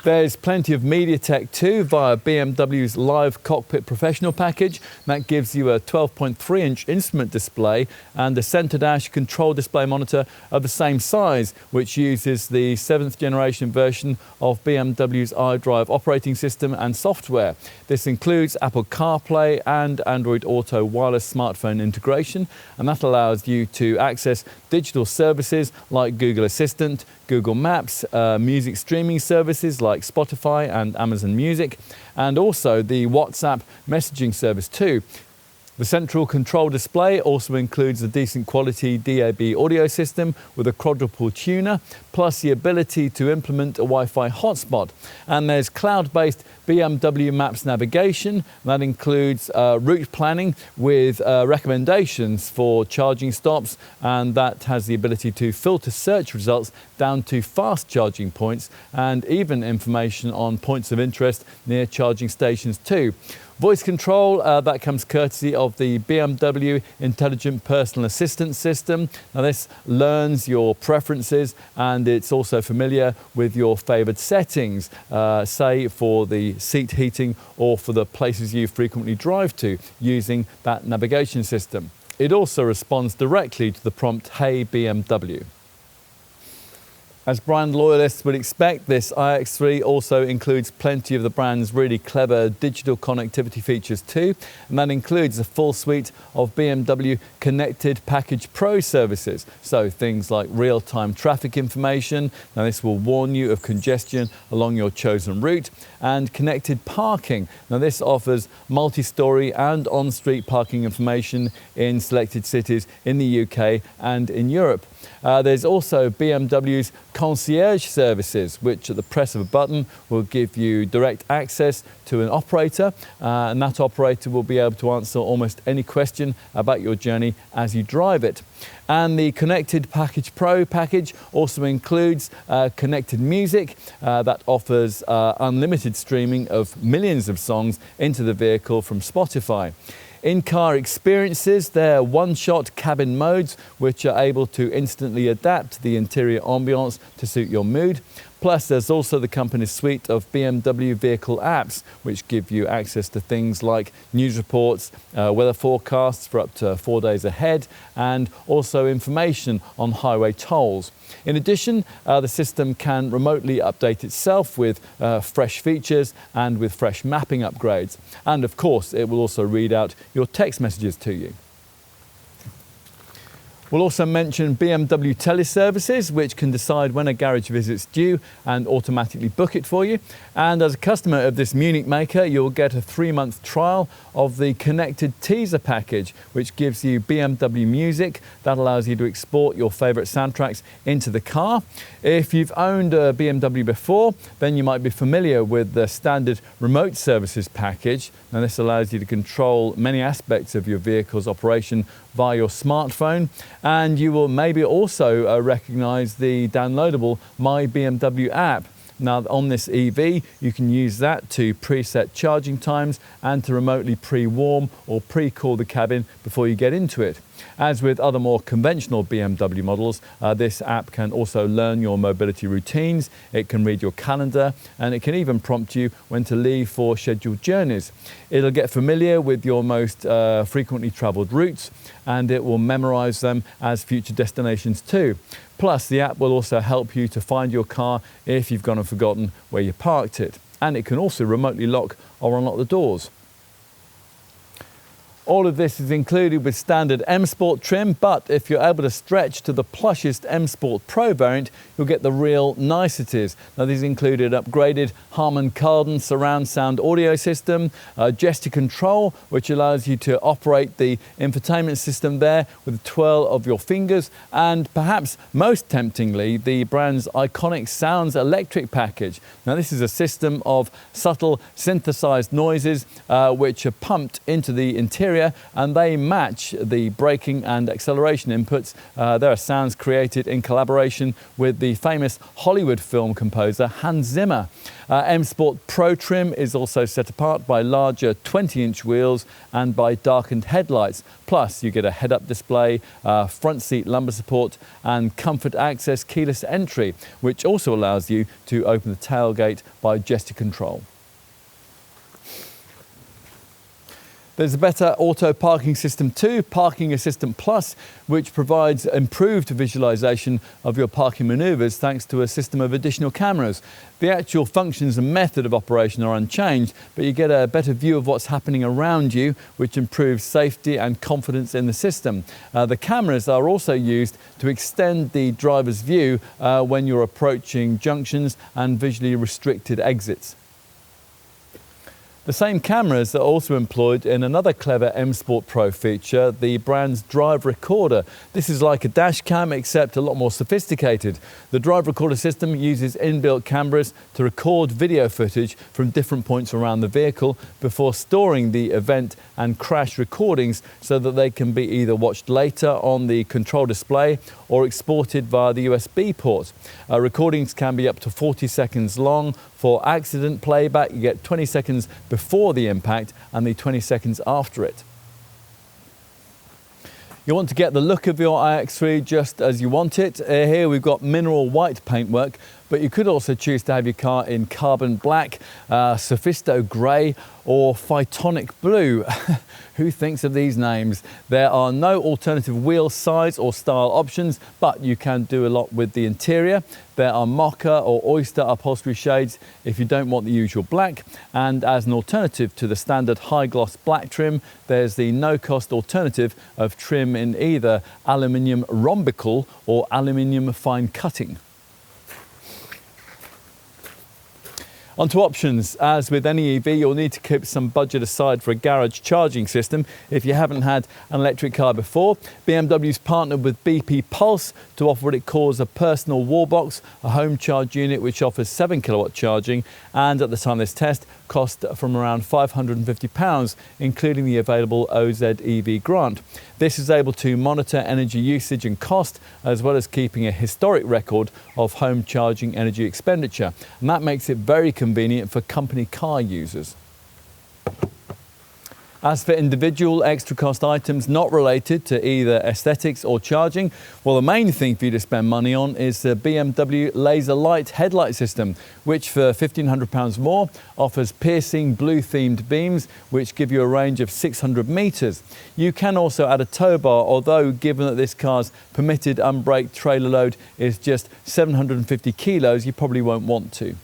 There's plenty of media tech too via BMW's Live Cockpit Professional package. That gives you a 12.3-inch instrument display and a centre dash control display monitor of the same size, which uses the 7th generation version of BMW's iDrive operating system and software. This includes Apple CarPlay and Android Auto wireless smartphone integration, and that allows you to access digital services like Google Assistant, Google Maps, music streaming services like Spotify and Amazon Music, and also the WhatsApp messaging service too. The central control display also includes a decent quality DAB audio system with a quadruple tuner, plus the ability to implement a Wi-Fi hotspot. And there's cloud-based BMW Maps navigation. That includes route planning with recommendations for charging stops, and that has the ability to filter search results down to fast charging points and even information on points of interest near charging stations too. Voice control, that comes courtesy of the BMW Intelligent Personal Assistant System. Now this learns your preferences and it's also familiar with your favoured settings, say for the seat heating or for the places you frequently drive to using that navigation system. It also responds directly to the prompt, "Hey BMW." As brand loyalists would expect, this iX3 also includes plenty of the brand's really clever digital connectivity features too, and that includes a full suite of Bmw Connected Package Pro services. So things like real-time traffic information, now this will warn you of congestion along your chosen route, and connected parking. Now this offers multi-storey and on-street parking information in selected cities in the UK and in Europe. There's also BMW's Concierge Services, which at the press of a button will give you direct access to an operator, and that operator will be able to answer almost any question about your journey as you drive it. And the Connected Package Pro package also includes connected music that offers unlimited streaming of millions of songs into the vehicle from Spotify. In-car experiences, they're one-shot cabin modes which are able to instantly adapt the interior ambience to suit your mood. Plus, there's also the company's suite of BMW vehicle apps, which give you access to things like news reports, weather forecasts for up to 4 days ahead, and also information on highway tolls. In addition, the system can remotely update itself with fresh features and with fresh mapping upgrades. And of course, it will also read out your text messages to you. We'll also mention Bmw Teleservices, which can decide when a garage visit's due and automatically book it for you. And as a customer of this Munich maker, you'll get a 3-month trial of the Connected Teaser package, which gives you BMW music. That allows you to export your favourite soundtracks into the car. If you've owned a BMW before, then you might be familiar with the standard Remote Services package. Now this allows you to control many aspects of your vehicle's operation via your smartphone, and you will maybe also recognise the downloadable My BMW app. Now on this EV, you can use that to preset charging times and to remotely pre-warm or pre-cool the cabin before you get into it. As with other more conventional BMW models, this app can also learn your mobility routines, it can read your calendar, and it can even prompt you when to leave for scheduled journeys. It'll get familiar with your most frequently travelled routes, and it will memorise them as future destinations too. Plus, the app will also help you to find your car if you've gone and forgotten where you parked it. And it can also remotely lock or unlock the doors. All of this is included with standard M Sport trim, but if you're able to stretch to the plushest M Sport Pro variant, you'll get the real niceties. Now these included upgraded Harman Kardon surround sound audio system, gesture control, which allows you to operate the infotainment system there with the twirl of your fingers, and perhaps most temptingly, the brand's iconic Sounds Electric package. Now this is a system of subtle synthesized noises which are pumped into the interior, and they match the braking and acceleration inputs. There are sounds created in collaboration with the famous Hollywood film composer Hans Zimmer. M Sport Pro trim is also set apart by larger 20-inch wheels and by darkened headlights. Plus, you get a head-up display, front seat lumbar support, and comfort access keyless entry, which also allows you to open the tailgate by gesture control. There's a better auto parking system too, Parking Assistant Plus, which provides improved visualization of your parking maneuvers thanks to a system of additional cameras. The actual functions and method of operation are unchanged, but you get a better view of what's happening around you, which improves safety and confidence in the system. The cameras are also used to extend the driver's view when you're approaching junctions and visually restricted exits. The same cameras are also employed in another clever M Sport Pro feature, the brand's Drive Recorder. This is like a dash cam except a lot more sophisticated. The Drive Recorder system uses inbuilt cameras to record video footage from different points around the vehicle before storing the event and crash recordings so that they can be either watched later on the control display or exported via the USB port. Recordings can be up to 40 seconds long. For accident playback, you get 20 seconds before the impact and the 20 seconds after it. You want to get the look of your iX3 just as you want it. Here we've got mineral white paintwork, but you could also choose to have your car in carbon black, Sophisto grey or Phytonic blue. Who thinks of these names? There are no alternative wheel size or style options, but you can do a lot with the interior. There are mocha or oyster upholstery shades if you don't want the usual black. And as an alternative to the standard high gloss black trim, there's the no-cost alternative of trim in either aluminium rhombical or aluminium fine cutting. On to options. As with any EV, you'll need to keep some budget aside for a garage charging system if you haven't had an electric car before. BMW's partnered with BP Pulse to offer what it calls a personal wall box, a home charge unit which offers 7 kilowatt charging, and at the time of this test cost from around £550, including the available OZ EV grant. This is able to monitor energy usage and cost, as well as keeping a historic record of home charging energy expenditure, and that makes it very convenient for company car users. As for individual extra cost items not related to either aesthetics or charging, well, the main thing for you to spend money on is the BMW laser light headlight system, which for £1,500 more offers piercing blue themed beams which give you a range of 600 metres. You can also add a tow bar, although given that this car's permitted unbraked trailer load is just 750 kilos, you probably won't want to.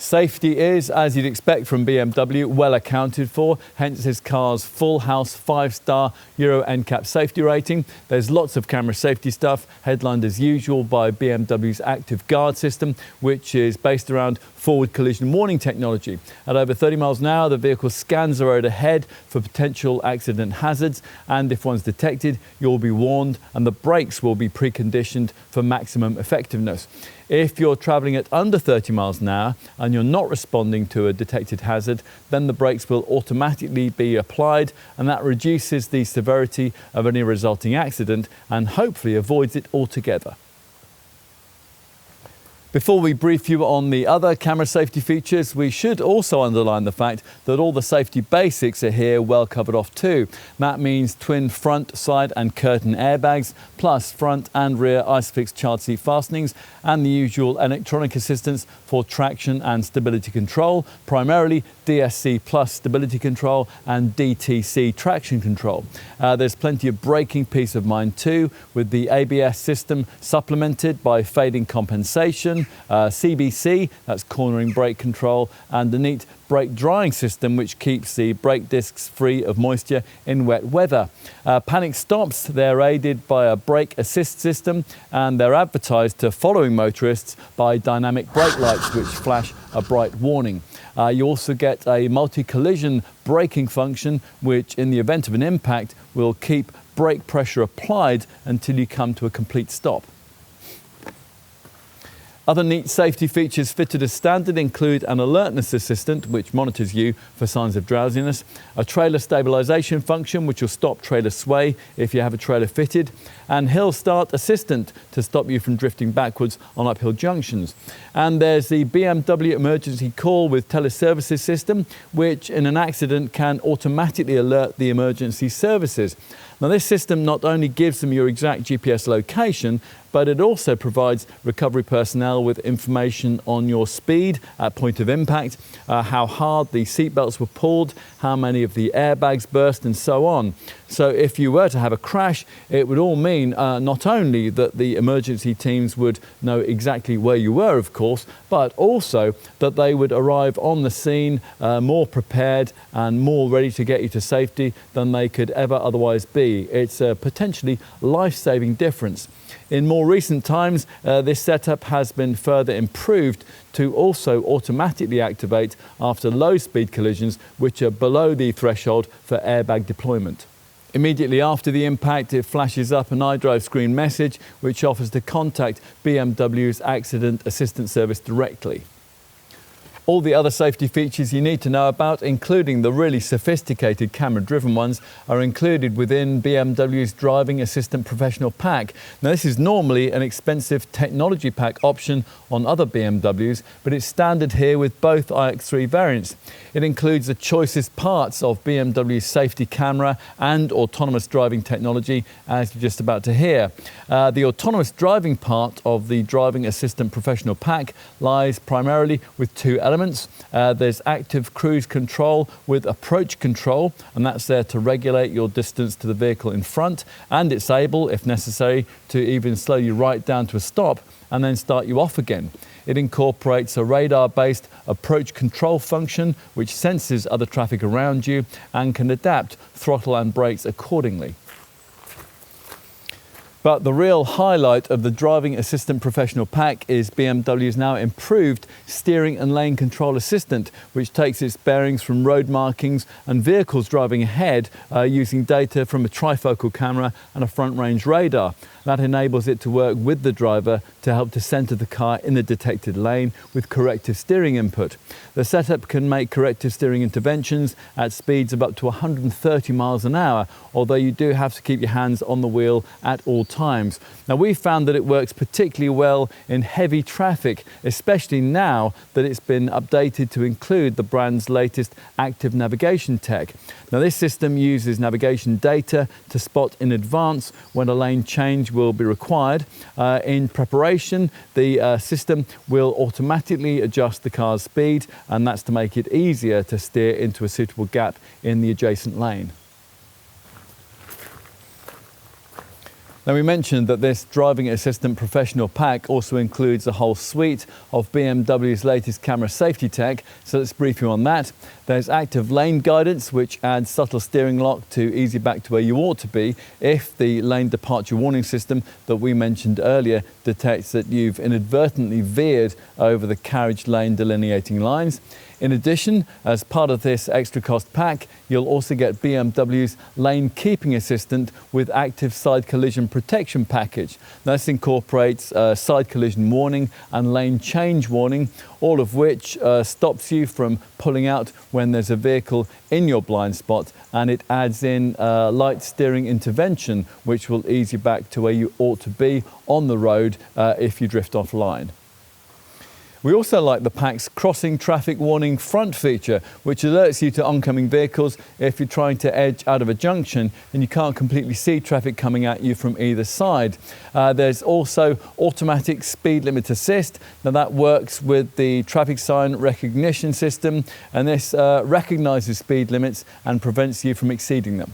Safety is, as you'd expect from BMW, well accounted for, hence this car's full house 5-star Euro NCAP safety rating. There's lots of camera safety stuff, headlined as usual by BMW's Active Guard system, which is based around forward collision warning technology. At over 30 miles an hour, the vehicle scans the road ahead for potential accident hazards, and if one's detected, you'll be warned, and the brakes will be preconditioned for maximum effectiveness. If you're travelling at under 30 miles an hour and you're not responding to a detected hazard, then the brakes will automatically be applied, and that reduces the severity of any resulting accident and hopefully avoids it altogether. Before we brief you on the other camera safety features, we should also underline the fact that all the safety basics are here well covered off too. That means twin front, side and curtain airbags, plus front and rear ISOFIX child seat fastenings, and the usual electronic assistance for traction and stability control, primarily DSC Plus stability control and DTC traction control. There's plenty of braking peace of mind too, with the ABS system supplemented by fading compensation, CBC, that's cornering brake control, and a neat brake drying system which keeps the brake discs free of moisture in wet weather. Panic stops, they're aided by a brake assist system, and they're advertised to following motorists by dynamic brake lights which flash a bright warning. You also get a multi-collision braking function which, in the event of an impact, will keep brake pressure applied until you come to a complete stop. Other neat safety features fitted as standard include an alertness assistant which monitors you for signs of drowsiness, a trailer stabilisation function which will stop trailer sway if you have a trailer fitted, and hill start assistant to stop you from drifting backwards on uphill junctions. And there's the Bmw Emergency Call with Teleservices system, which in an accident can automatically alert the emergency services. Now, this system not only gives them your exact GPS location, but it also provides recovery personnel with information on your speed at point of impact, how hard the seatbelts were pulled, how many of the airbags burst, and so on. So if you were to have a crash, it would all mean not only that the emergency teams would know exactly where you were, of course, but also that they would arrive on the scene more prepared and more ready to get you to safety than they could ever otherwise be. It's a potentially life-saving difference. In more recent times, this setup has been further improved to also automatically activate after low-speed collisions, which are below the threshold for airbag deployment. Immediately after the impact, it flashes up an iDrive screen message which offers to contact BMW's Accident Assistance Service directly. All the other safety features you need to know about, including the really sophisticated camera-driven ones, are included within BMW's Driving Assistant Professional Pack. Now, this is normally an expensive technology pack option on other BMWs, but it's standard here with both iX3 variants. It includes the choicest parts of BMW's safety camera and autonomous driving technology, as you're just about to hear. The autonomous driving part of the Driving Assistant Professional Pack lies primarily with two elements. There's active cruise control with approach control, and that's there to regulate your distance to the vehicle in front, and it's able, if necessary, to even slow you right down to a stop and then start you off again. It incorporates a radar-based approach control function which senses other traffic around you and can adapt throttle and brakes accordingly. But the real highlight of the Driving Assistant Professional Pack is BMW's now improved steering and lane control assistant, which takes its bearings from road markings and vehicles driving ahead using data from a trifocal camera and a front-range radar. That enables it to work with the driver to help to centre the car in the detected lane with corrective steering input. The setup can make corrective steering interventions at speeds of up to 130 miles an hour, although you do have to keep your hands on the wheel at all times. Now, we found that it works particularly well in heavy traffic, especially now that it's been updated to include the brand's latest active navigation tech. Now, this system uses navigation data to spot in advance when a lane change will be required. In preparation, the system will automatically adjust the car's speed, and that's to make it easier to steer into a suitable gap in the adjacent lane. Now, we mentioned that this Driving Assistant Professional Pack also includes a whole suite of BMW's latest camera safety tech, so let's brief you on that. There's active lane guidance, which adds subtle steering lock to ease you back to where you ought to be if the lane departure warning system that we mentioned earlier detects that you've inadvertently veered over the carriage lane delineating lines. In addition, as part of this extra cost pack, you'll also get BMW's Lane Keeping Assistant with active side collision protection package. Now, this incorporates side collision warning and lane change warning, all of which stops you from pulling out when there's a vehicle in your blind spot, and it adds in light steering intervention, which will ease you back to where you ought to be on the road if you drift offline. We also like the pack's crossing traffic warning front feature, which alerts you to oncoming vehicles if you're trying to edge out of a junction and you can't completely see traffic coming at you from either side. There's also automatic speed limit assist. Now, that works with the traffic sign recognition system, and this recognises speed limits and prevents you from exceeding them.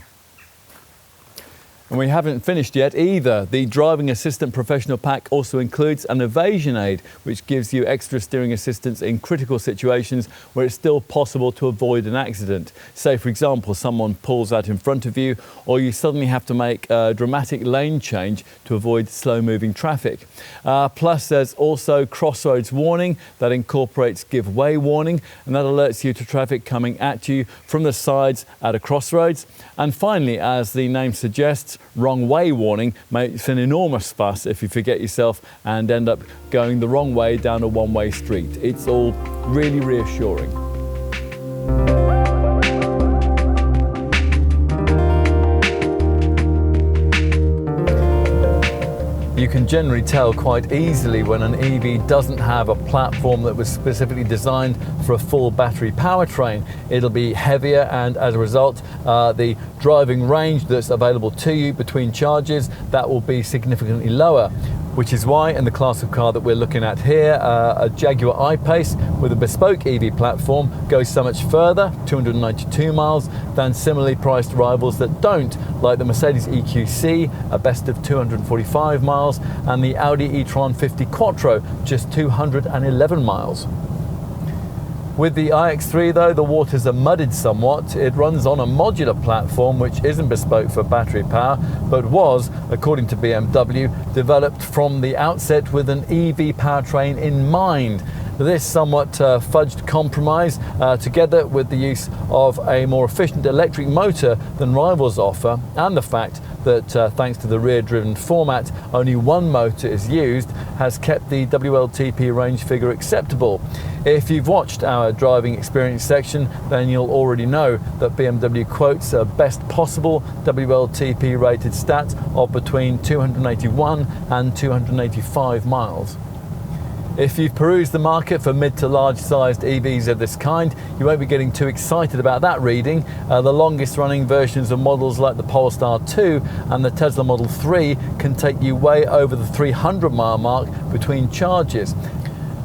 And we haven't finished yet either. The Driving Assistant Professional Pack also includes an Evasion Aid, which gives you extra steering assistance in critical situations where it's still possible to avoid an accident. Say, for example, someone pulls out in front of you, or you suddenly have to make a dramatic lane change to avoid slow-moving traffic. Plus, there's also crossroads warning that incorporates give way warning, and that alerts you to traffic coming at you from the sides at a crossroads. And finally, as the name suggests, wrong way warning makes an enormous fuss if you forget yourself and end up going the wrong way down a one-way street. It's all really reassuring. You can generally tell quite easily when an EV doesn't have a platform that was specifically designed for a full battery powertrain. It'll be heavier, and as a result, the driving range that's available to you between charges, that will be significantly lower. Which is why, in the class of car that we're looking at here, a Jaguar I-Pace with a bespoke EV platform goes so much further, 292 miles, than similarly priced rivals that don't, like the Mercedes EQC, a best of 245 miles, and the Audi e-tron 50 Quattro, just 211 miles. With the iX3 though, the waters are muddied somewhat. It runs on a modular platform which isn't bespoke for battery power, but was, according to BMW, developed from the outset with an EV powertrain in mind. This somewhat fudged compromise, together with the use of a more efficient electric motor than rivals offer, and the fact that thanks to the rear-driven format, only one motor is used, has kept the WLTP range figure acceptable. If you've watched our driving experience section, then you'll already know that BMW quotes a best possible WLTP rated stat of between 281 and 285 miles. If you've perused the market for mid to large sized EVs of this kind, you won't be getting too excited about that reading. The longest running versions of models like the Polestar 2 and the Tesla Model 3 can take you way over the 300 mile mark between charges,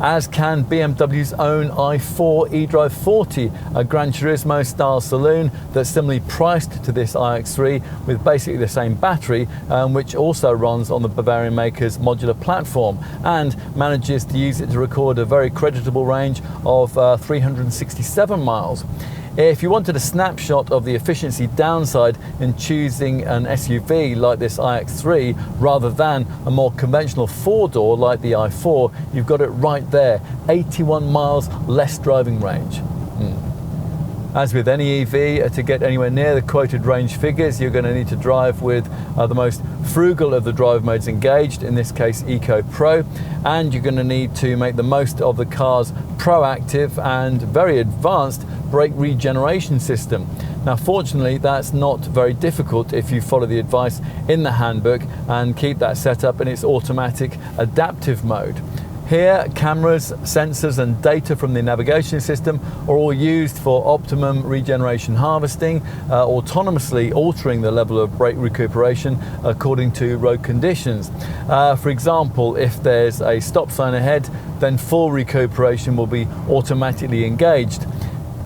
as can BMW's own i4 eDrive 40, a Gran Turismo style saloon that's similarly priced to this iX3 with basically the same battery, which also runs on the Bavarian maker's modular platform and manages to use it to record a very creditable range of 367 miles. If you wanted a snapshot of the efficiency downside in choosing an SUV like this iX3 rather than a more conventional four-door like the i4, you've got it right there, 81 miles less driving range. As with any EV, to get anywhere near the quoted range figures, you're going to need to drive with the most frugal of the drive modes engaged, in this case Eco Pro, and you're going to need to make the most of the car's proactive and very advanced brake regeneration system. Now fortunately that's not very difficult if you follow the advice in the handbook and keep that set up in its automatic adaptive mode. Here, cameras, sensors and data from the navigation system are all used for optimum regeneration harvesting, autonomously altering the level of brake recuperation according to road conditions. For example, if there's a stop sign ahead, then full recuperation will be automatically engaged.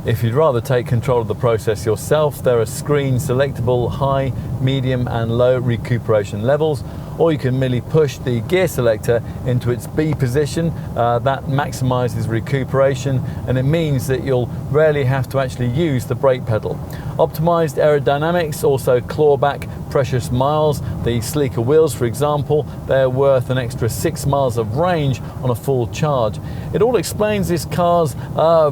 If you'd rather take control of the process yourself, there are screen selectable high, medium and low recuperation levels, or you can merely push the gear selector into its B position. That maximizes recuperation, and it means that you'll rarely have to actually use the brake pedal. Optimized aerodynamics also claw back precious miles. The sleeker wheels, for example, they're worth an extra 6 miles of range on a full charge. It all explains this car's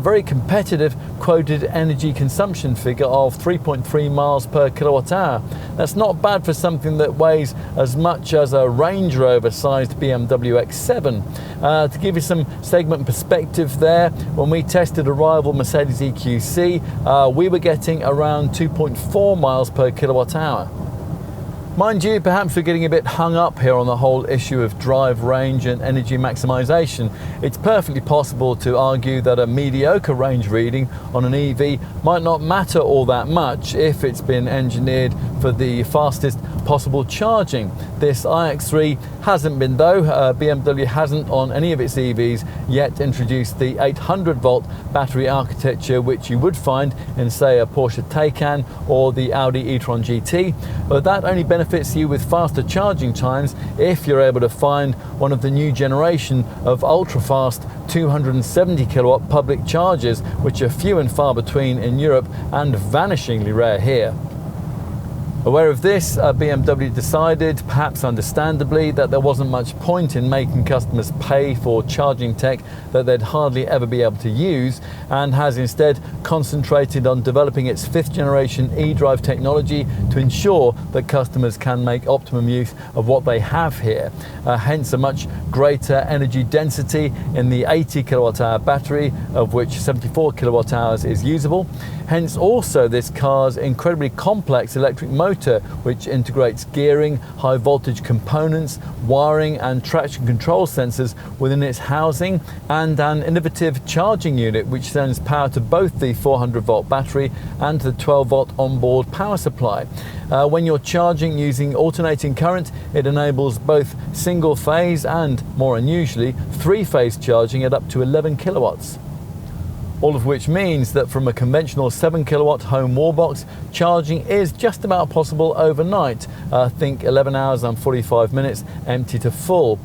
very competitive quoted energy consumption figure of 3.3 miles per kilowatt hour. That's not bad for something that weighs as much as a Range Rover sized BMW X7. To give you some segment perspective there, when we tested a rival Mercedes EQC, we were getting around 2.4 miles per kilowatt hour. Mind you, perhaps we're getting a bit hung up here on the whole issue of drive range and energy maximization. It's perfectly possible to argue that a mediocre range reading on an EV might not matter all that much if it's been engineered for the fastest possible charging. This iX3 hasn't been though. BMW hasn't on any of its EVs yet introduced the 800 volt battery architecture which you would find in say a Porsche Taycan or the Audi e-tron GT, but that only benefits you with faster charging times if you're able to find one of the new generation of ultra-fast 270 kilowatt public chargers, which are few and far between in Europe and vanishingly rare here. Aware of this, BMW decided, perhaps understandably, that there wasn't much point in making customers pay for charging tech that they'd hardly ever be able to use, and has instead concentrated on developing its 5th generation eDrive technology to ensure that customers can make optimum use of what they have here. Hence a much greater energy density in the 80 kilowatt hour battery, of which 74 kilowatt hours is usable. Hence also this car's incredibly complex electric motor, which integrates gearing, high voltage components, wiring and traction control sensors within its housing, and an innovative charging unit which sends power to both the 400 volt battery and the 12 volt onboard power supply. When you're charging using alternating current, it enables both single phase and, more unusually, 3-phase charging at up to 11 kilowatts. all of which means that from a conventional 7 kilowatt home wallbox, charging is just about possible overnight. Think 11 hours and 45 minutes empty to full.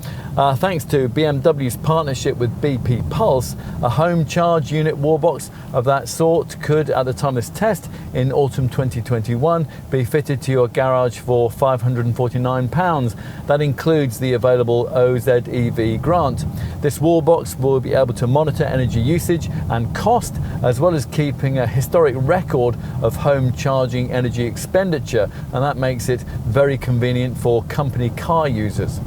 Thanks to BMW's partnership with BP Pulse, a home charge unit wallbox of that sort could, at the time of this test in autumn 2021, be fitted to your garage for £549. That includes the available OZEV grant. This wallbox will be able to monitor energy usage and cost, as well as keeping a historic record of home charging energy expenditure, and that makes it very convenient for company car users.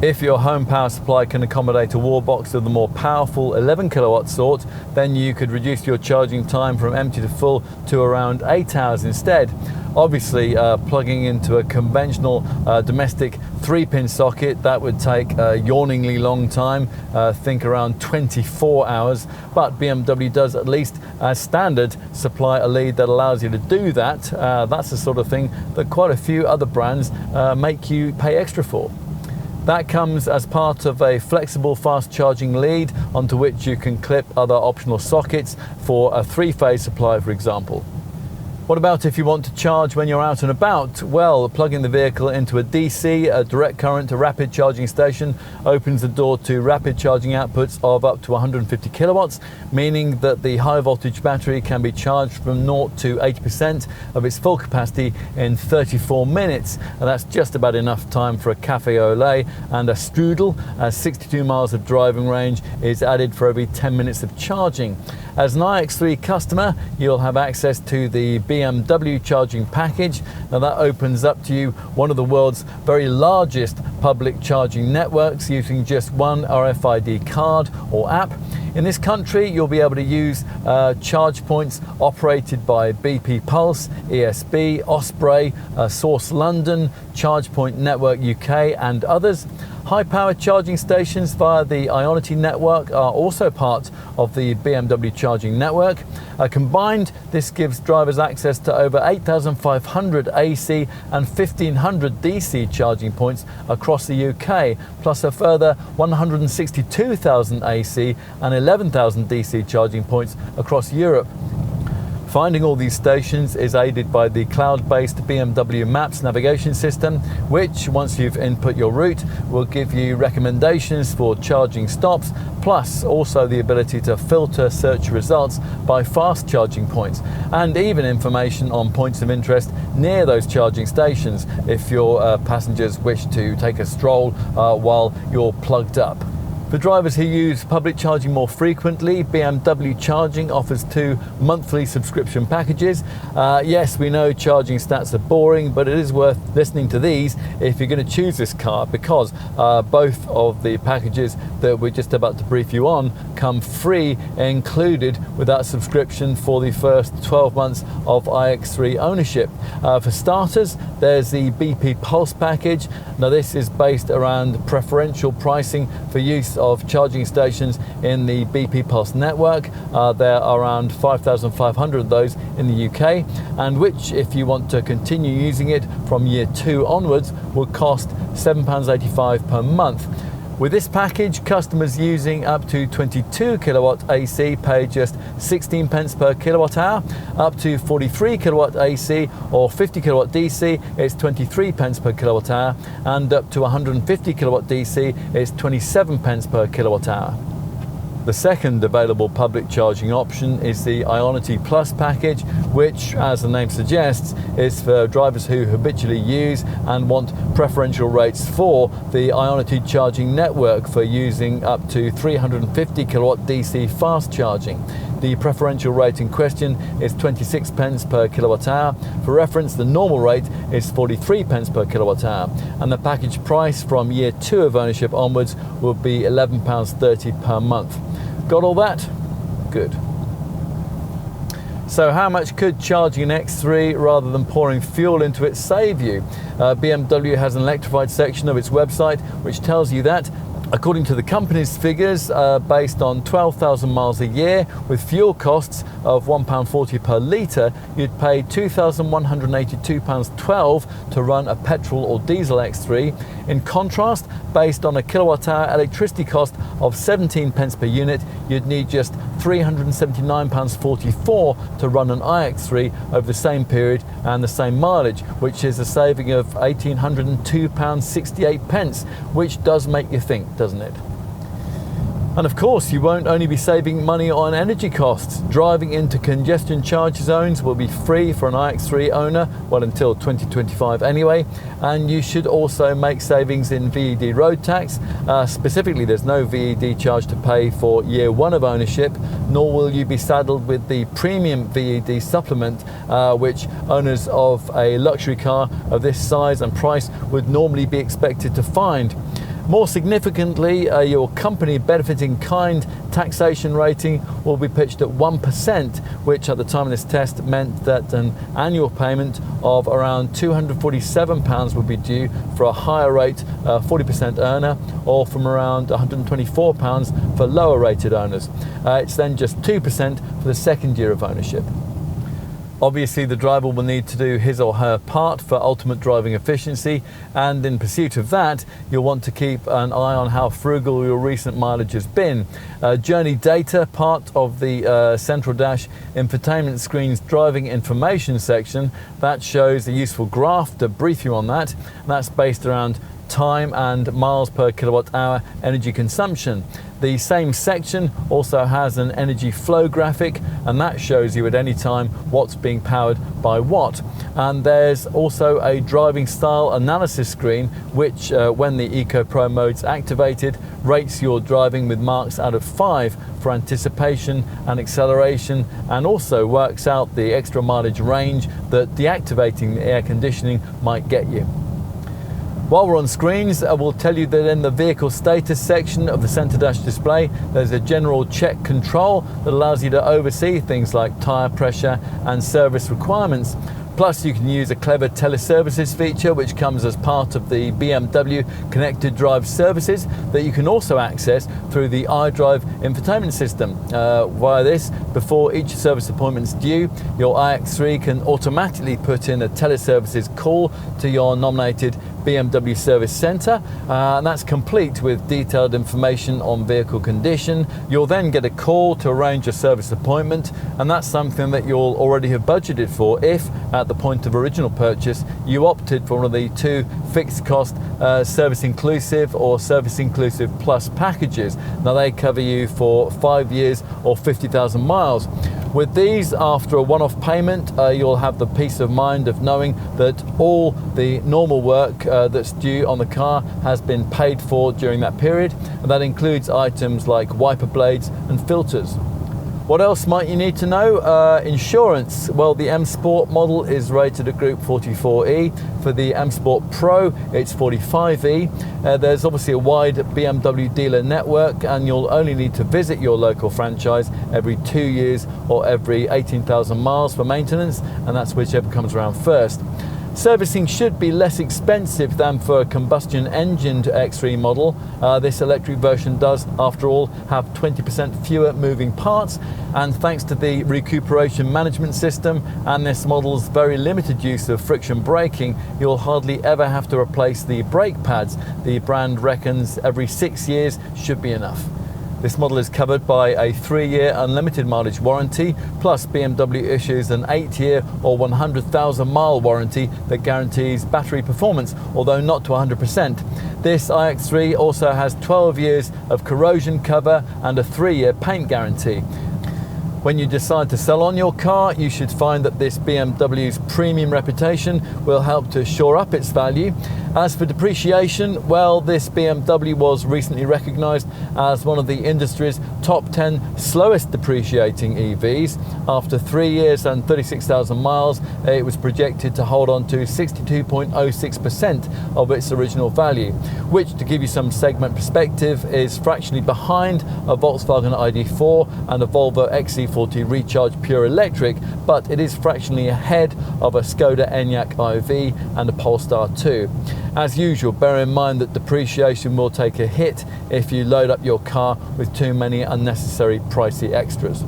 If your home power supply can accommodate a wallbox of the more powerful 11 kilowatt sort, then you could reduce your charging time from empty to full to around 8 hours instead. Obviously, plugging into a conventional domestic 3-pin socket, that would take a yawningly long time, think around 24 hours, but BMW does, at least as standard, supply a lead that allows you to do that. That's the sort of thing that quite a few other brands make you pay extra for. That comes as part of a flexible fast charging lead onto which you can clip other optional sockets for a 3-phase supply, for example. What about if you want to charge when you're out and about? Well, plugging the vehicle into a DC, a direct current to rapid charging station, opens the door to rapid charging outputs of up to 150 kilowatts, meaning that the high voltage battery can be charged from 0 to 80% of its full capacity in 34 minutes. And that's just about enough time for a cafe au lait and a strudel, as 62 miles of driving range is added for every 10 minutes of charging. As an iX3 customer, you'll have access to the Bmw Charging Package. Now that opens up to you one of the world's very largest public charging networks using just one RFID card or app. In this country, you'll be able to use charge points operated by BP Pulse, ESB, Osprey, Source London, ChargePoint Network UK and others. High-power charging stations via the Ionity network are also part of the BMW charging network. Combined, this gives drivers access to over 8,500 AC and 1,500 DC charging points across the UK, plus a further 162,000 AC and 11,000 DC charging points across Europe. Finding all these stations is aided by the cloud-based BMW Maps navigation system, which, once you've input your route, will give you recommendations for charging stops, plus also the ability to filter search results by fast charging points, and even information on points of interest near those charging stations if your passengers wish to take a stroll while you're plugged up. For drivers who use public charging more frequently, BMW Charging offers 2 monthly subscription packages. Yes, we know charging stats are boring, but it is worth listening to these if you're going to choose this car, because both of the packages that we're just about to brief you on come free, included with that subscription for the first 12 months of iX3 ownership. For starters, there's the BP Pulse package. Now this is based around preferential pricing for use of charging stations in the BP Pulse network. There are around 5,500 of those in the UK, and which, if you want to continue using it from year 2 onwards, will cost £7.85 per month. With this package, customers using up to 22 kilowatt AC pay just 16 pence per kilowatt hour. Up to 43 kilowatt AC or 50 kilowatt DC, it's 23 pence per kilowatt hour, and up to 150 kilowatt DC, it's 27 pence per kilowatt hour. The second available public charging option is the Ionity Plus package, which, as the name suggests, is for drivers who habitually use and want preferential rates for the Ionity charging network for using up to 350 kilowatt DC fast charging. The preferential rate in question is 26 pence per kilowatt hour. For reference, the normal rate is 43 pence per kilowatt hour, and the package price from year 2 of ownership onwards will be £11.30 per month. Got all that? Good. So how much could charging an X3 rather than pouring fuel into it save you? BMW has an electrified section of its website which tells you that According to the company's figures, based on 12,000 miles a year, with fuel costs of £1.40 per litre, you'd pay £2,182.12 to run a petrol or diesel X3. In contrast, based on a kilowatt-hour electricity cost of 17 pence per unit, you'd need just £379.44 to run an iX3 over the same period and the same mileage, which is a saving of £1,802.68, which does make you think, doesn't it? And of course, you won't only be saving money on energy costs. Driving into congestion charge zones will be free for an iX3 owner, well, until 2025 anyway. And you should also make savings in VED road tax. Specifically, there's no VED charge to pay for year one of ownership, nor will you be saddled with the premium VED supplement, which owners of a luxury car of this size and price would normally be expected to find. More significantly, your company benefiting kind taxation rating will be pitched at 1%, which at the time of this test meant that an annual payment of around £247 would be due for a higher rate 40% earner, or from around £124 for lower rated owners. It's then just 2% for the second year of ownership. Obviously, the driver will need to do his or her part for ultimate driving efficiency, and in pursuit of that, you'll want to keep an eye on how frugal your recent mileage has been. Journey data, part of the central dash infotainment screen's driving information section, that shows a useful graph to brief you on that. And that's based around time and miles per kilowatt hour energy consumption. The same section also has an energy flow graphic, and that shows you at any time what's being powered by what. And there's also a driving style analysis screen, which when the Eco Pro mode's activated, rates your driving with marks out of 5 for anticipation and acceleration, and also works out the extra mileage range that deactivating the air conditioning might get you. While we're on screens, I will tell you that in the vehicle status section of the center dash display, there's a general check control that allows you to oversee things like tire pressure and service requirements. Plus, you can use a clever Teleservices feature, which comes as part of the Bmw Connected Drive services that you can also access through the iDrive infotainment system. Via this, before each service appointment's due, your iX3 can automatically put in a Teleservices call to your nominated Bmw service centre, and that's complete with detailed information on vehicle condition. You'll then get a call to arrange a service appointment, and that's something that you'll already have budgeted for if, at the point of original purchase, you opted for one of the 2 fixed cost service inclusive or service inclusive plus packages. Now, they cover you for 5 years or 50,000 miles. With these, after a one-off payment, you'll have the peace of mind of knowing that all the normal work that's due on the car has been paid for during that period, and that includes items like wiper blades and filters. What else might you need to know? Insurance. Well, the M Sport model is rated at Group 44E. For the M Sport Pro, it's 45E. There's obviously a wide BMW dealer network, and you'll only need to visit your local franchise every 2 years or every 18,000 miles for maintenance, and that's whichever comes around first. Servicing should be less expensive than for a combustion engined X3 model. This electric version does, after all, have 20% fewer moving parts, and thanks to the recuperation management system and this model's very limited use of friction braking, you'll hardly ever have to replace the brake pads. The brand reckons every 6 years should be enough. This model is covered by a 3-year unlimited mileage warranty, plus BMW issues an 8-year or 100,000 mile warranty that guarantees battery performance, although not to 100%. This iX3 also has 12 years of corrosion cover and a 3-year paint guarantee. When you decide to sell on your car, you should find that this BMW's premium reputation will help to shore up its value. As for depreciation, well, this BMW was recently recognised as one of the industry's top 10 slowest depreciating EVs. After 3 years and 36,000 miles, it was projected to hold on to 62.06% of its original value, which, to give you some segment perspective, is fractionally behind a Volkswagen ID4 and a Volvo XC40 Recharge Pure Electric, but it is fractionally ahead of a Skoda Enyaq iV and a Polestar 2. As usual, bear in mind that depreciation will take a hit if you load up your car with too many unnecessary pricey extras.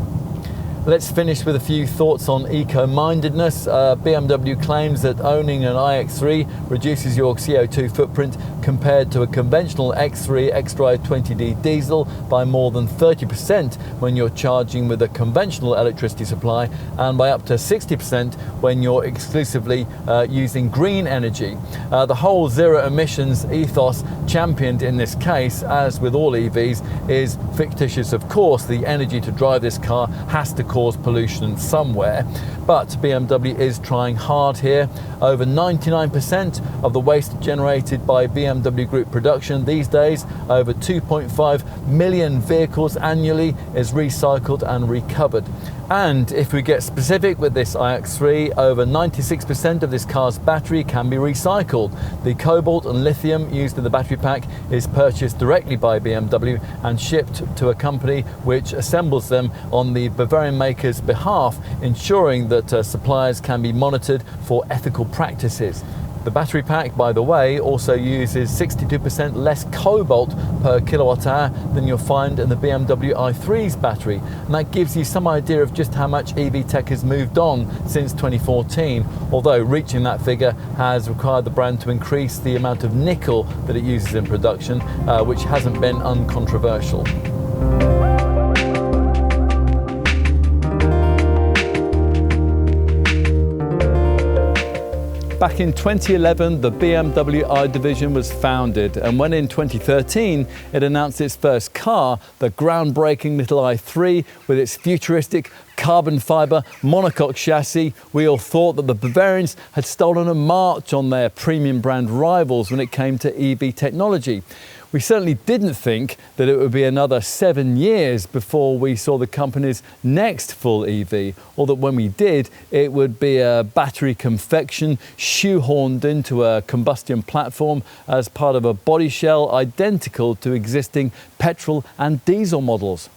Let's finish with a few thoughts on Eco Mindedness. BMW claims that owning an iX3 reduces your CO2 footprint compared to a conventional X3 xDrive 20D diesel by more than 30% when you're charging with a conventional electricity supply, and by up to 60% when you're exclusively using green energy. The whole zero emissions ethos championed in this case, as with all EVs, is fictitious. Of course, the energy to drive this car has to cause pollution somewhere, but BMW is trying hard here. Over 99% of the waste generated by BMW Group production these days, over 2.5 million vehicles annually, is recycled and recovered. And if we get specific with this iX3, over 96% of this car's battery can be recycled. The cobalt and lithium used in the battery pack is purchased directly by BMW and shipped to a company which assembles them on the Bavarian maker's behalf, ensuring that suppliers can be monitored for ethical practices. The battery pack, by the way, also uses 62% less cobalt per kilowatt hour than you'll find in the BMW i3's battery. And that gives you some idea of just how much EV tech has moved on since 2014, although reaching that figure has required the brand to increase the amount of nickel that it uses in production, which hasn't been uncontroversial. Back in 2011, the BMW I division was founded, and when in 2013 it announced its first car, the groundbreaking little i3 with its futuristic carbon fibre monocoque chassis, we all thought that the Bavarians had stolen a march on their premium brand rivals when it came to EV technology. We certainly didn't think that it would be another 7 years before we saw the company's next full EV, or that when we did, it would be a battery confection shoehorned into a combustion platform as part of a body shell identical to existing petrol and diesel models.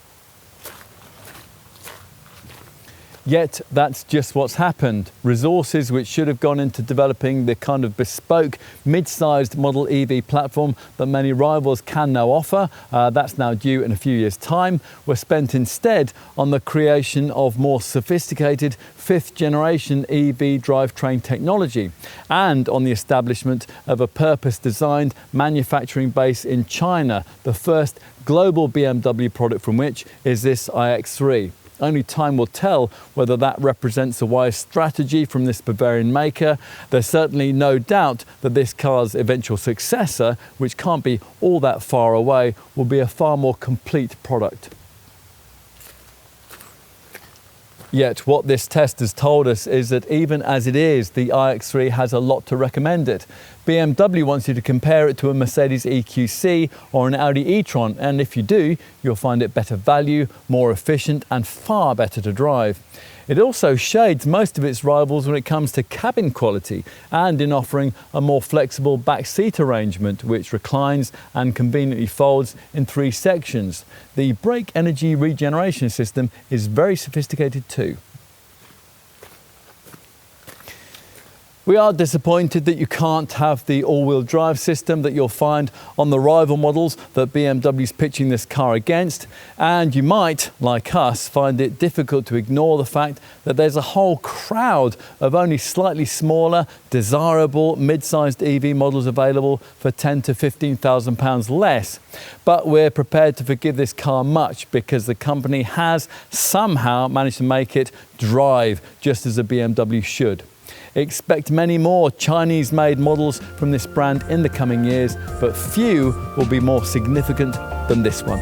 Yet that's just what's happened. Resources which should have gone into developing the kind of bespoke mid-sized model EV platform that many rivals can now offer, that's now due in a few years' time, were spent instead on the creation of more sophisticated fifth generation EV drivetrain technology, and on the establishment of a purpose-designed manufacturing base in China, the first global BMW product from which is this iX3. Only time will tell whether that represents a wise strategy from this Bavarian maker. There's certainly no doubt that this car's eventual successor, which can't be all that far away, will be a far more complete product. Yet what this test has told us is that even as it is, the iX3 has a lot to recommend it. BMW wants you to compare it to a Mercedes EQC or an Audi e-tron, and if you do, you'll find it better value, more efficient and far better to drive. It also shades most of its rivals when it comes to cabin quality and in offering a more flexible back seat arrangement which reclines and conveniently folds in 3 sections. The brake energy regeneration system is very sophisticated too. We are disappointed that you can't have the all-wheel drive system that you'll find on the rival models that BMW's pitching this car against, and you might, like us, find it difficult to ignore the fact that there's a whole crowd of only slightly smaller, desirable, mid-sized EV models available for £10,000 to £15,000 less. But we're prepared to forgive this car much because the company has somehow managed to make it drive just as a BMW should. Expect many more Chinese-made models from this brand in the coming years, but few will be more significant than this one.